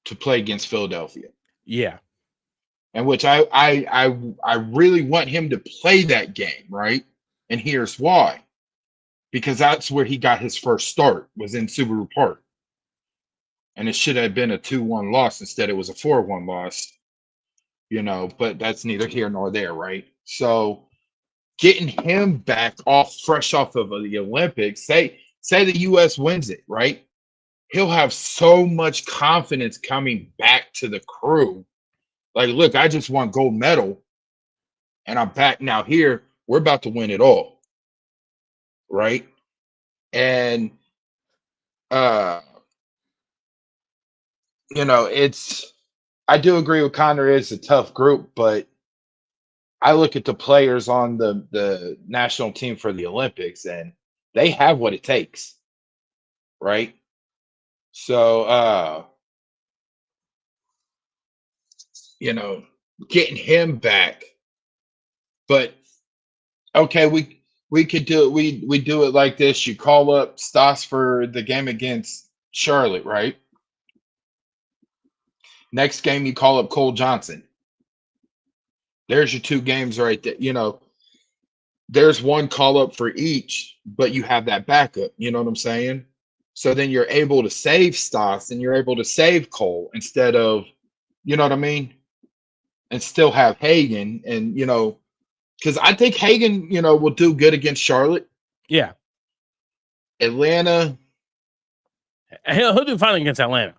to play against Philadelphia. Yeah. And which I really want him to play that game, right? And here's why. Because that's where he got his first start, was in Subaru Park. And it should have been a 2-1 loss. Instead, it was a 4-1 loss. But that's neither here nor there, right? So getting him back fresh off of the Olympics, say the US wins it, right? He'll have so much confidence coming back to the crew. Like, look, I just won gold medal and I'm back now here. We're about to win it all. Right? And I do agree with Connor, it's a tough group, but I look at the players on the national team for the Olympics and they have what it takes. Right? So getting him back. But okay, we could do it. We do it like this. You call up Stas for the game against Charlotte, right? Next game, you call up Cole Johnson. There's your 2 games right there. There's one call up for each, but you have that backup. You know what I'm saying? So then you're able to save Stas and you're able to save Cole instead of, you know what I mean? And still have Hagen and, because I think Hagen, will do good against Charlotte. Yeah. Atlanta. He'll do fine against Atlanta.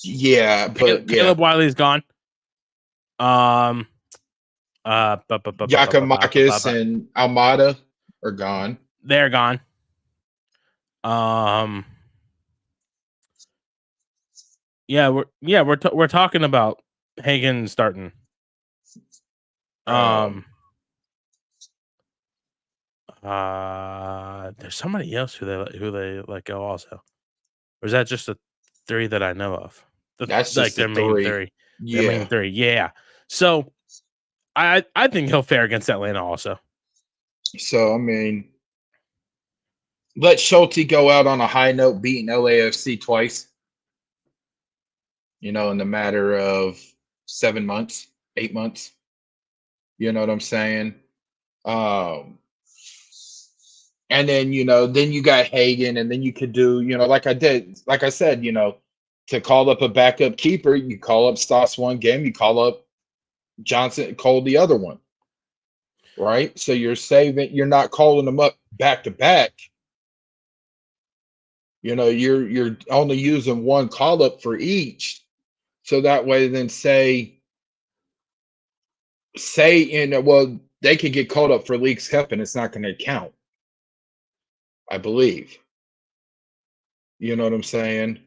Yeah, but Caleb Wiley's gone. Giacomakis and Almada are gone. They're gone. We're talking about Hagen starting. There's somebody else who they let go also. Or is that just the 3 that I know of? That's just their main 3. Yeah. Their main 3. Yeah. So I think he'll fare against Atlanta also. So I mean, let Schulte go out on a high note, beating LAFC twice. In the matter of 7 months, 8 months. You know what I'm saying? And then then you got Hagen, and then you could do like I said, to call up a backup keeper, you call up Stas one game, you call up Johnson, Cole the other one. Right? So you're not calling them up back to back. You're only using one call up for each. So that way then say they could get called up for Leagues Cup and it's not going to count. I believe. You know what I'm saying?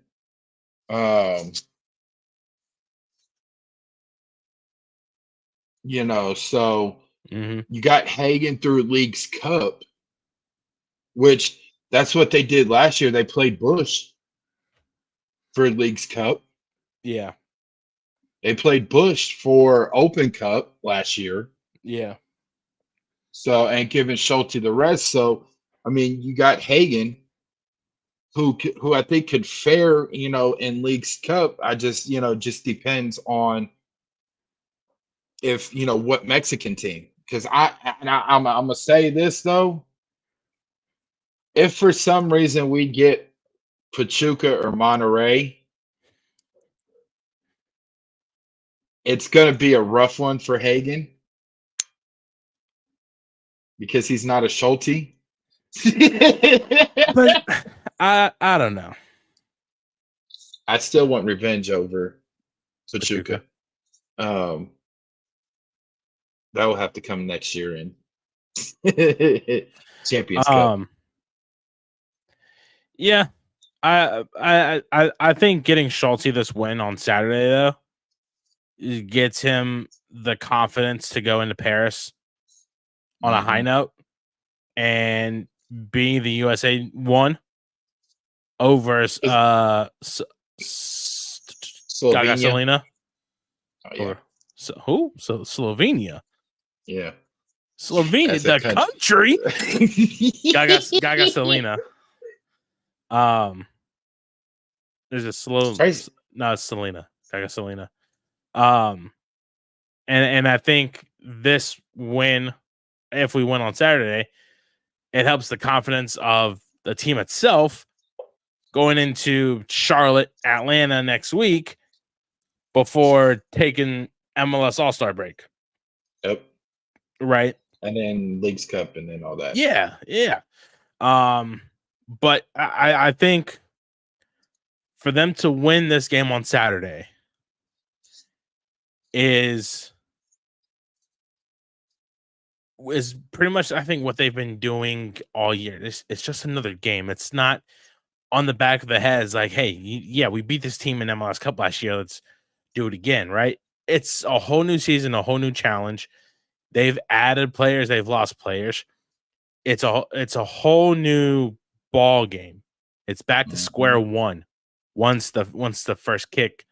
So you got Hagen through Leagues Cup, which that's what they did last year. They played Bush for Leagues Cup. Yeah. They played Bush for Open Cup last year. Yeah. So, and giving Schulte the rest. So I mean, you got Hagen, who I think could fare, in League's Cup. I just depends on if what Mexican team. Because I'm gonna say this though, if for some reason we get Pachuca or Monterrey, it's gonna be a rough one for Hagen because he's not a Schulte. But I don't know. I still want revenge over Pachuca. Pachuca. Um, that will have to come next year in Champions Cup. Yeah. I think getting Schulte this win on Saturday though gets him the confidence to go into Paris on a high note and being the USA one over Gaga Slovenia. Selena. Oh, yeah. Who? So Slovenia. Yeah. Slovenia, As the country. Gaga Selena. There's a no, it's Selena. Gaga Selena. And I think this win, if we win on Saturday, it helps the confidence of the team itself going into Charlotte, Atlanta next week before taking MLS All-Star break. Yep. Right. And then Leagues Cup and then all that. Yeah. But I think for them to win this game on Saturday is pretty much, I think, what they've been doing all year. It's just another game. It's not on the back of the head. It's like, hey, yeah, we beat this team in MLS Cup last year. Let's do it again, right? It's a whole new season, a whole new challenge. They've added players. They've lost players. It's a whole new ball game. It's back to square one once the first kick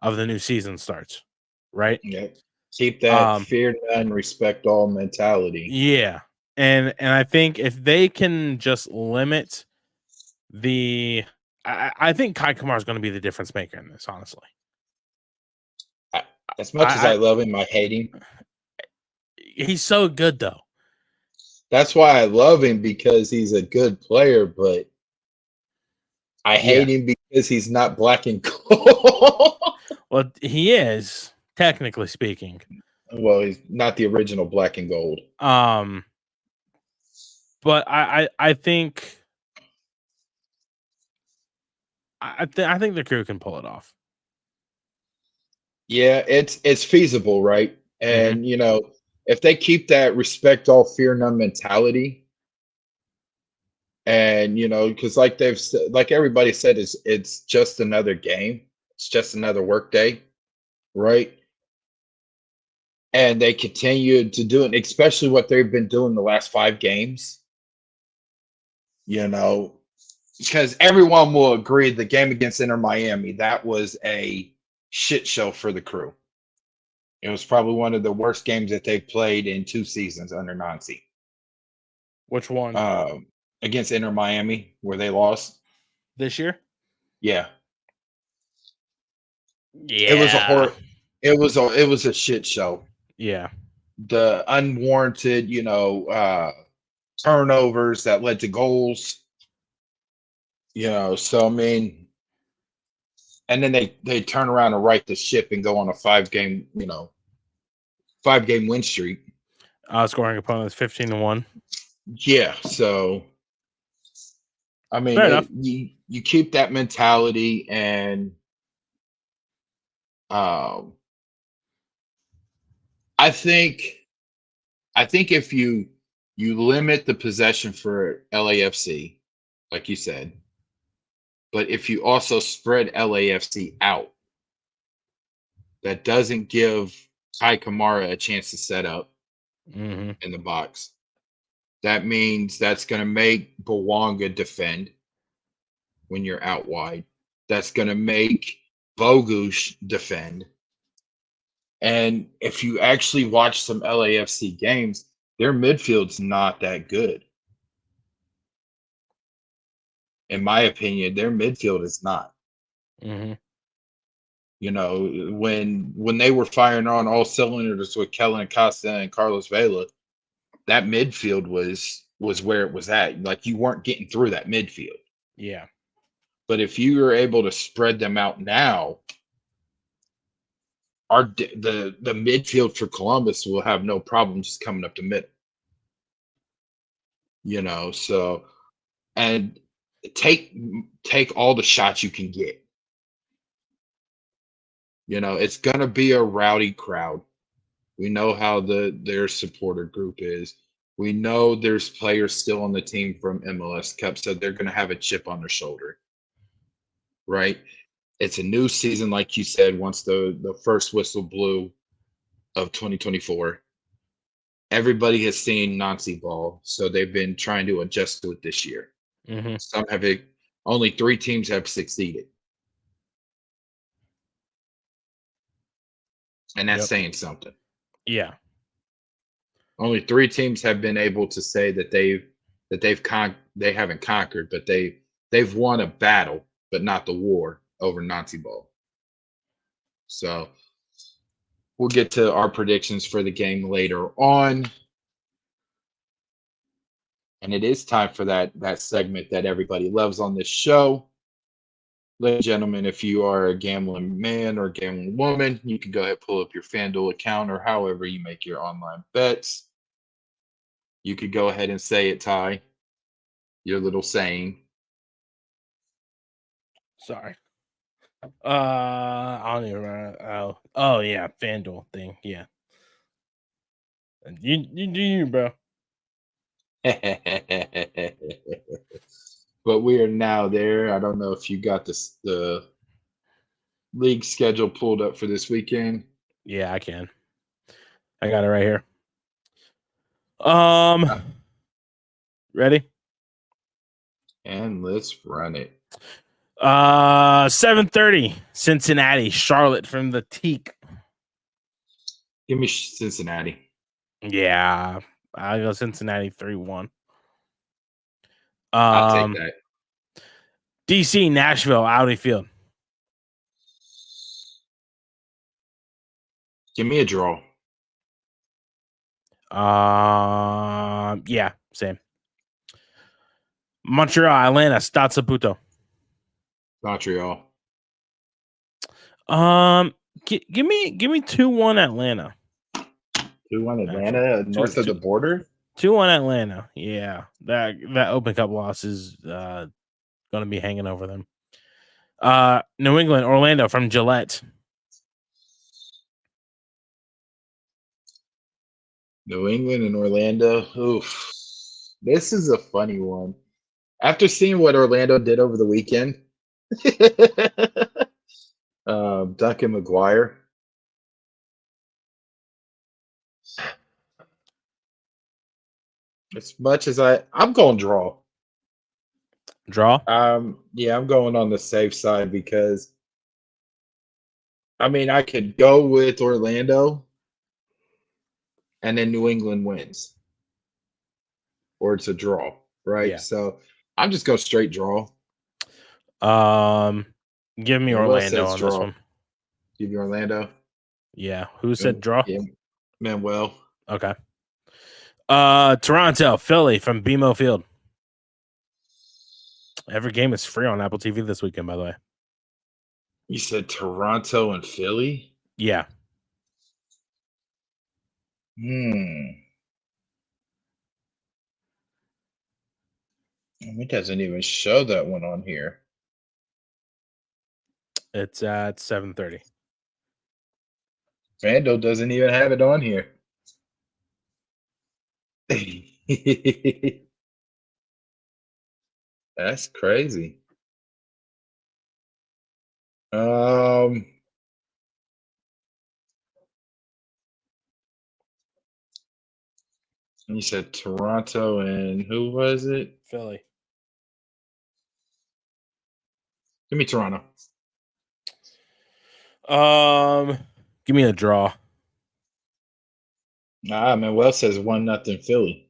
of the new season starts, right? Yep. Keep that fear none, respect all mentality. Yeah. And I think if they can just limit I think Kai Kamara is going to be the difference maker in this, honestly. As much as I love him, I hate him. He's so good, though. That's why I love him, because he's a good player, but I hate him because he's not black and gold. Well, he is, technically speaking. Well, he's not the original black and gold. But I think I think the crew can pull it off. Yeah, it's feasible, right? And if they keep that respect all fear none mentality, and because like everybody said, it's just another game, it's just another work day, right? And they continue to do it, especially what they've been doing the last 5 games. Because everyone will agree the game against Inter Miami, that was a shit show for the crew. It was probably one of the worst games that they've played in 2 seasons under Nancy. Which one? Against Inter Miami, where they lost this year. Yeah. Yeah. It was a shit show. Yeah. The unwarranted, turnovers that led to goals. So I mean, and then they turn around and right the ship and go on a 5-game win streak. Scoring opponents 15-1. Yeah, so I mean, you keep that mentality, and I think if you limit the possession for LAFC, like you said, but if you also spread LAFC out, that doesn't give Kai Kamara a chance to set up in the box. That means that's going to make Bawanga defend when you're out wide. That's going to make Bogusz defend. And if you actually watch some LAFC games, their midfield's not that good. in my opinion, their midfield is not. Mm-hmm. You know, when they were firing on all cylinders with Kellen Costa and Carlos Vela, that midfield was where it was at. Like you weren't getting through that midfield. Yeah. But if you were able to spread them out now, the midfield for Columbus will have no problem just coming up the middle. You know, so and take all the shots you can get. You know, it's gonna be a rowdy crowd. We know how their supporter group is. We know there's players still on the team from MLS Cup, so they're gonna have a chip on their shoulder. Right? It's a new season, like you said, once the first whistle blew of 2024. Everybody has seen Nazi ball, so they've been trying to adjust to it this year. Mm-hmm. Some have only 3 teams have succeeded. And that's Yep. saying something. Yeah. Only 3 teams have been able to say that they haven't conquered, but they've won a battle, but not the war over Nazi ball. So we'll get to our predictions for the game later on. And it is time for that segment that everybody loves on this show. Ladies and gentlemen, if you are a gambling man or gambling woman, you can go ahead and pull up your FanDuel account or however you make your online bets. You could go ahead and say it, Ty, your little saying. Sorry. I don't even remember. Oh yeah, FanDuel thing. Yeah. You do you, bro. But we are now there. I don't know if you got the league schedule pulled up for this weekend. Yeah, I can. I got it right here. Ready? And let's run it. 7:30, Cincinnati, Charlotte from the Teak. Give me Cincinnati. Yeah, I go Cincinnati 3-1. I'll take that. DC, Nashville, Audi Field. Give me a draw. Yeah, same. Montreal, Atlanta, Stade Saputo. Montreal. Give me 2-1 Atlanta. 2-1 Atlanta, north of the border. 2-1 Atlanta. Yeah, that Open Cup loss is going to be hanging over them. New England, Orlando from Gillette. New England and Orlando. Oof. This is a funny one. After seeing what Orlando did over the weekend, Duncan McGuire. As much as I'm going draw. Draw? Yeah, I'm going on the safe side because I mean I could go with Orlando and then New England wins. Or it's a draw, right? Yeah. So I'm just go straight draw. Give me Orlando on this one. Give you Orlando. Yeah. Who said draw? Yeah, Manuel. Okay. Toronto, Philly from BMO Field. Every game is free on Apple TV this weekend, by the way. You said Toronto and Philly? Yeah. It doesn't even show that one on here. It's at 7:30. FanDuel doesn't even have it on here. That's crazy. You said Toronto and who was it? Philly. Give me Toronto. Give me a draw. Manuel says 1-0 Philly.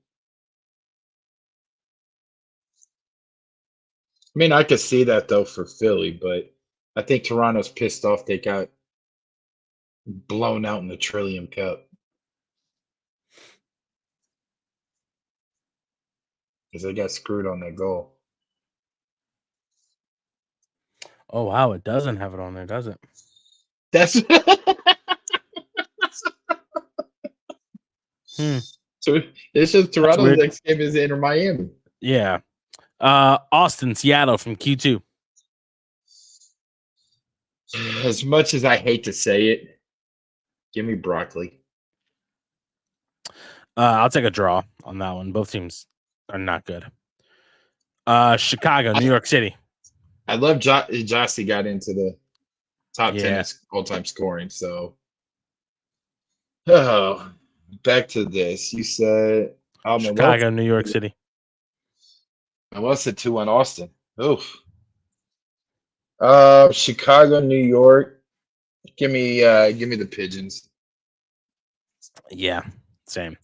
I mean, I could see that though for Philly, but I think Toronto's pissed off they got blown out in the Trillium Cup because they got screwed on that goal. Oh wow, it doesn't have it on there, does it? That's so. It's just Toronto's weird. next game is Inter Miami. Yeah. Austin, Seattle from Q2. As much as I hate to say it, give me broccoli. I'll take a draw on that one. Both teams are not good. Chicago, New York City. I love Jossie got into the top 10 Yeah. all-time scoring. So, oh, back to this. You said Chicago, New York City. I said 2-1 Austin. Oof. Chicago, New York. Give me the Pigeons. Yeah, same.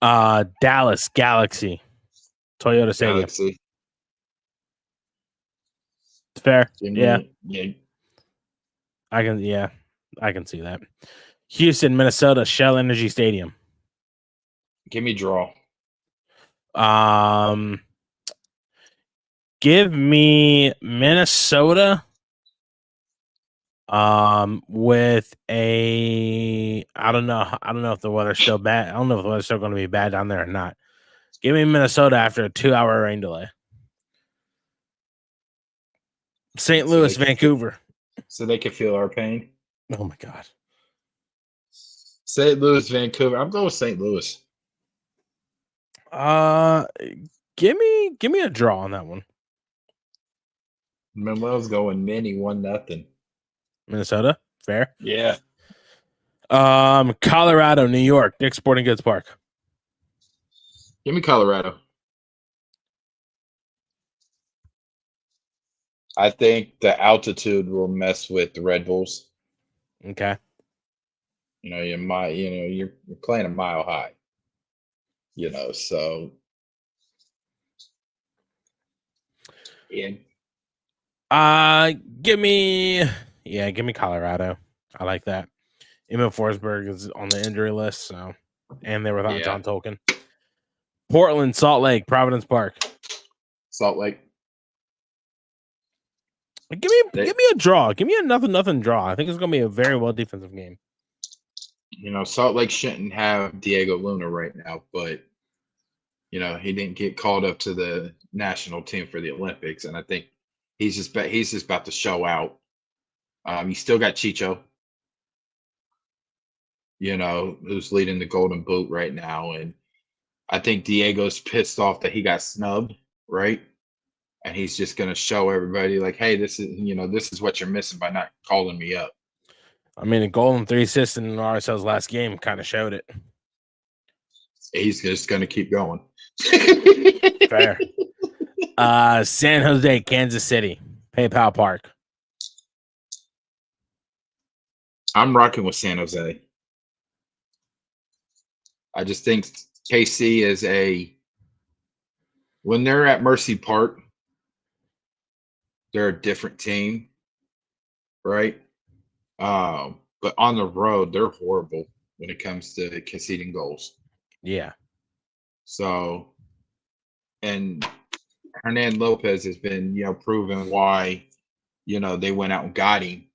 Dallas, Galaxy, Toyota Stadium. Galaxy. Fair. Yeah. I can see that. Houston, Minnesota, Shell Energy Stadium. Give me draw. Give me Minnesota. With I don't know if the weather's still bad. I don't know if the weather's still going to be bad down there or not. Give me Minnesota after a 2-hour rain delay. St. Louis, Vancouver. So they can feel our pain. Oh my God. St. Louis, Vancouver. I'm going with St. Louis. Give me a draw on that one. Manuel's going mini 1-0. Minnesota, fair. Yeah. Colorado, New York, Dick's Sporting Goods Park. Give me Colorado. I think the altitude will mess with the Red Bulls. Okay. You're playing a mile high. So yeah. Give me Colorado. I like that. Emil Forsberg is on the injury list, so and they were without John Tolkien. Portland, Salt Lake, Providence Park. Salt Lake. Give me a draw. Give me a nothing draw. I think it's gonna be a very well defensive game. Salt Lake shouldn't have Diego Luna right now, but he didn't get called up to the national team for the Olympics, and I think he's just about to show out. You still got Chicho, who's leading the Golden Boot right now, and I think Diego's pissed off that he got snubbed, right? And he's just going to show everybody like, hey, this is what you're missing by not calling me up. I mean, a goal and 3 assists in RSL's last game kind of showed it. He's just going to keep going. Fair. San Jose, Kansas City, PayPal Park. I'm rocking with San Jose. I just think KC is when they're at Mercy Park, they're a different team, right? But on the road, they're horrible when it comes to conceding goals. Yeah. So, and Hernan Lopez has been, proven why, they went out and got him,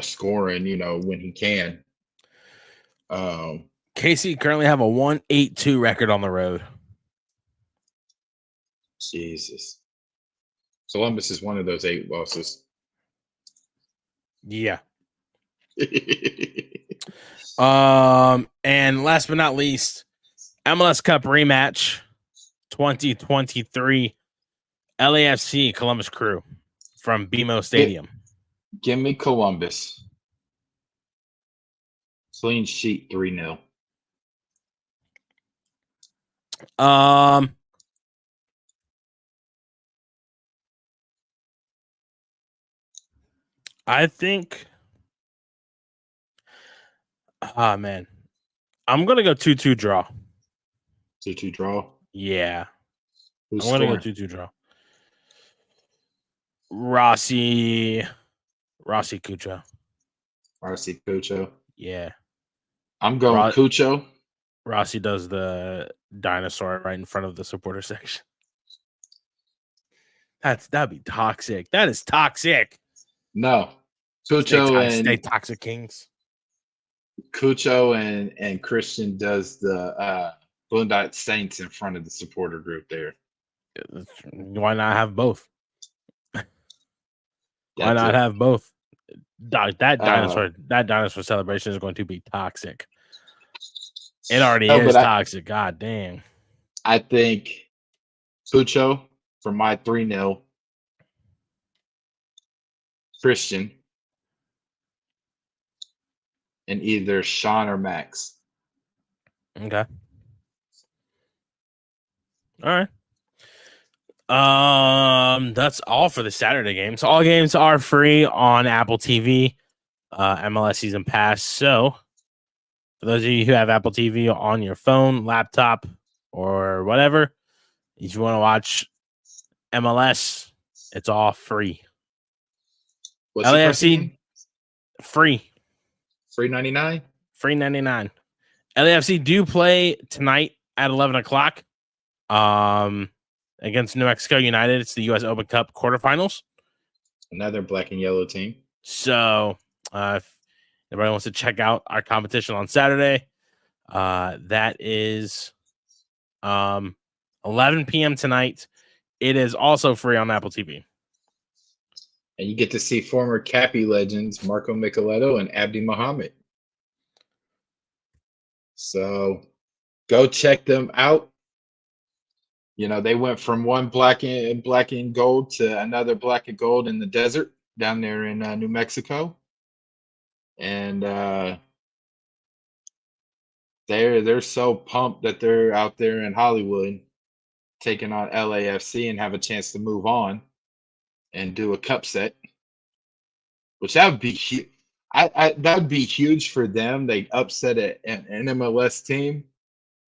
scoring, when he can. KC currently have a 1-8-2 record on the road. Jesus. Columbus is one of those 8 losses. Yeah. And last but not least, MLS Cup rematch 2023 LAFC Columbus Crew from BMO Stadium. Give me Columbus. Clean sheet 3-0. I think man. I'm gonna go 2-2 draw. 2-2 draw. Yeah. Who's I'm gonna scoring? go 2-2 draw. Rossi Cucho. RC Cucho. Yeah. I'm going Cucho. Rossi does the dinosaur right in front of the supporter section. That'd be toxic. That is toxic. No. Cucho Stay toxic kings. Cucho and Christian does the Boondock Saints in front of the supporter group there. Why not have both? Why That's not it. have both? That dinosaur celebration is going to be toxic. It already is toxic. God damn. I think Cucho for my 3-0. Christian. And either Sean or Max. Okay. All right. That's all for the Saturday games. All games are free on Apple TV, MLS Season Pass. So, for those of you who have Apple TV on your phone, laptop, or whatever, if you want to watch MLS, it's all free. What's LAFC free. Free 99? Free 99. LAFC do play tonight at 11 o'clock. Against New Mexico United. It's the U.S. Open Cup quarterfinals. Another black and yellow team. So, if anybody wants to check out our competition on Saturday, that is 11 p.m. tonight. It is also free on Apple TV. And you get to see former Capy legends Marco Micheletto and Abdi Muhammad. So go check them out. You know, they went from one black and gold to another black and gold in the desert down there in New Mexico. And they're so pumped that they're out there in Hollywood taking on LAFC and have a chance to move on and do a cup set, which that would be huge. That would be huge for them. They upset an MLS team,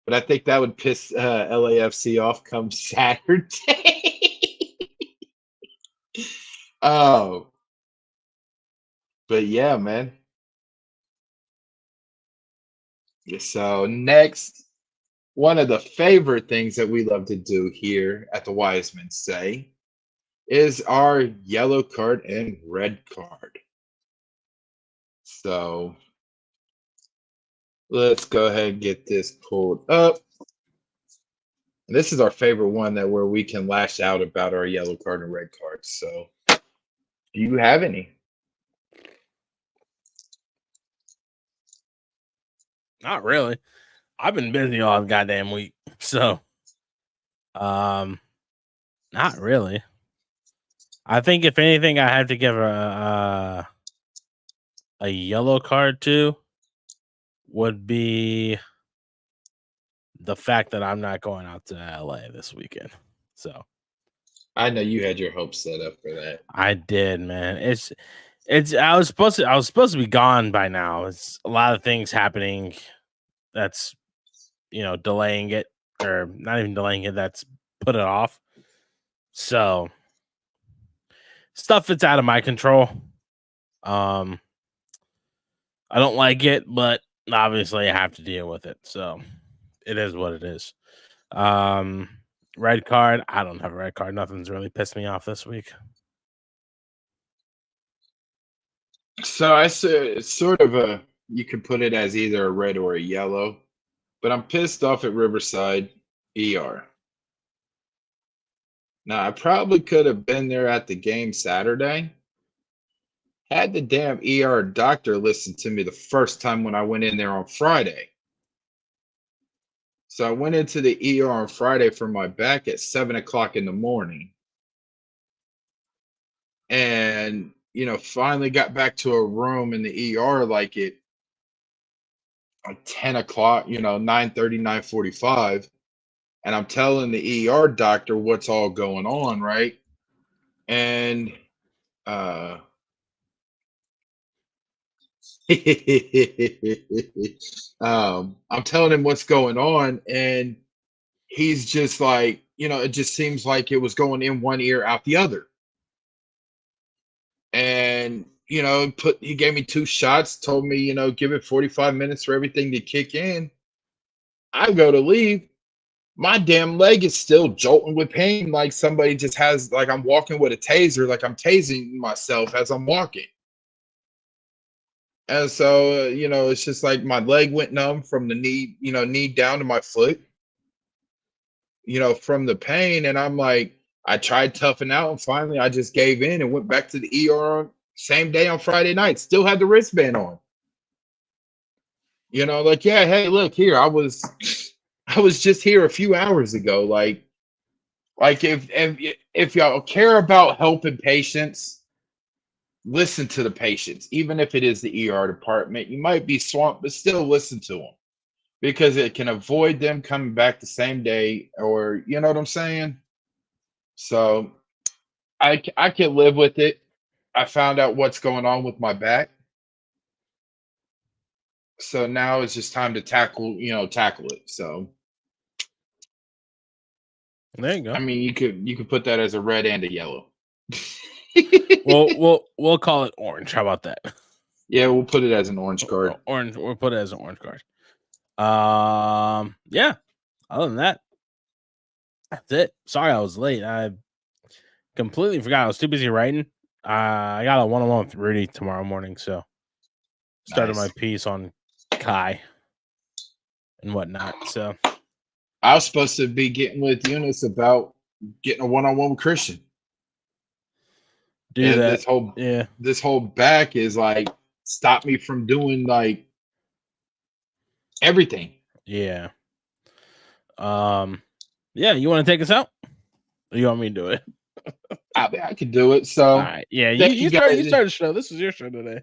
but I think that would piss LAFC off come Saturday. Oh, but yeah, man. So next, one of the favorite things that we love to do here at the Wisemen Say is our yellow card and red card. So let's go ahead and get this pulled up. And this is our favorite one where we can lash out about our yellow card and red cards. So do you have any? Not really. I've been busy all goddamn week. So not really. I think if anything, I have to give a yellow card to would be the fact that I'm not going out to LA this weekend. So I know you had your hopes set up for that. I did, man. I was supposed to be gone by now. It's a lot of things happening that's delaying it, or not even delaying it, that's put it off. So stuff that's out of my control. I don't like it, but obviously I have to deal with it. So it is what it is. Red card. I don't have a red card. Nothing's really pissed me off this week. So I said it's sort of you could put it as either a red or a yellow, but I'm pissed off at Riverside ER. Now I probably could have been there at the game Saturday. Had the damn ER doctor listen to me the first time when I went in there on Friday. So I went into the ER on Friday for my back at 7 o'clock in the morning. And, finally got back to a room in the ER like 10 o'clock, 9:30, 9:45. And I'm telling the ER doctor what's all going on, right? And I'm telling him what's going on, and he's just like, it just seems like it was going in one ear, out the other. And he gave me 2 shots, told me, give it 45 minutes for everything to kick in. I go to leave. My damn leg is still jolting with pain, like somebody just has, like I'm walking with a taser, like I'm tasing myself as I'm walking. And so, it's just like my leg went numb from the knee down to my foot, from the pain. And I'm like, I tried toughing out, and finally I just gave in and went back to the ER same day on Friday night. Still had the wristband on. Like, yeah, hey, look here. I was just here a few hours ago. Like if y'all care about helping patients, listen to the patients, even if it is the ER department. You might be swamped, but still listen to them, because it can avoid them coming back the same day, or you know what I'm saying? So I can live with it. I found out what's going on with my back. So now it's just time to tackle it. So there you go. I mean, you could put that as a red and a yellow. We'll call it orange. How about that? Yeah, we'll put it as an orange card. Orange. We'll put it as an orange card. Yeah. Other than that, that's it. Sorry I was late. I completely forgot. I was too busy writing. I got a one-on-one with Rudy tomorrow morning, so started my piece on Kai and whatnot. So I was supposed to be getting with Eunice about getting a one-on-one with Christian. Do that. This whole back is like stop me from doing like everything. Yeah. Yeah, you want to take us out? Or you want me to do it? I could do it. So all right. Yeah, you start the show. This is your show today.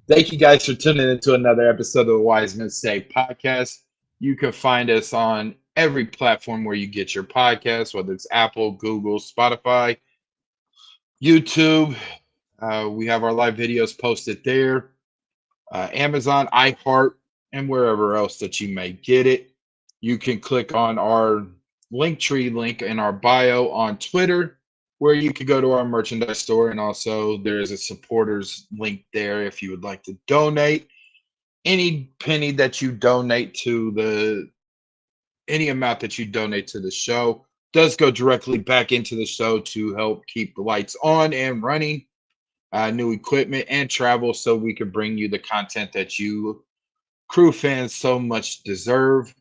Thank you guys for tuning into another episode of the Wisemen Say podcast. You can find us on every platform where you get your podcasts, whether it's Apple, Google, Spotify, YouTube. We have our live videos posted there. Amazon, iHeart, and wherever else that you may get it. You can click on our Linktree link in our bio on Twitter, where you could go to our merchandise store, and also there's a supporters link there if you would like to donate. Any penny that you donate to any amount that you donate to the show does go directly back into the show to help keep the lights on and running, new equipment and travel, so we can bring you the content that you crew fans so much deserve.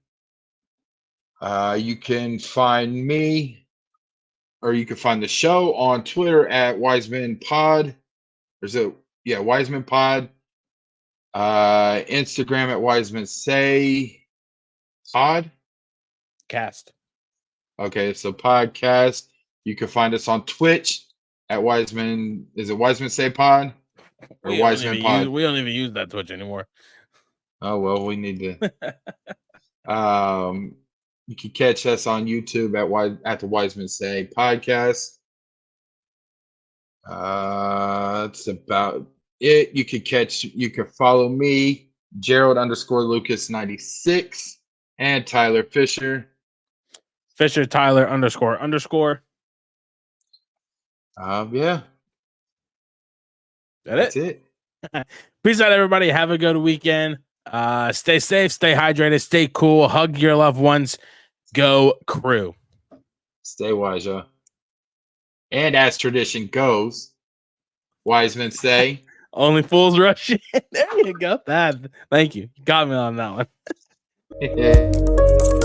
You can find me, or you can find the show on Twitter at Wiseman Pod. Wiseman Pod. Instagram at Wisemen Say Pod. Cast. Okay, so podcast. You can find us on Twitch at Wiseman. Is it Wisemen Say Pod or Wiseman Pod? We don't even use that Twitch anymore. Oh well, we need to. You can catch us on YouTube at the Wisemen Say podcast. That's about it. You can follow me, Gerald_Lucas96, and Tyler Fisher. Fisher Tyler __. Yeah. That's it. Peace out, everybody. Have a good weekend. Stay safe, stay hydrated, stay cool, hug your loved ones. Go crew. Stay wise, y'all. And as tradition goes, Wisemen say, only fools rush in. There you go. Thank you. Got me on that one.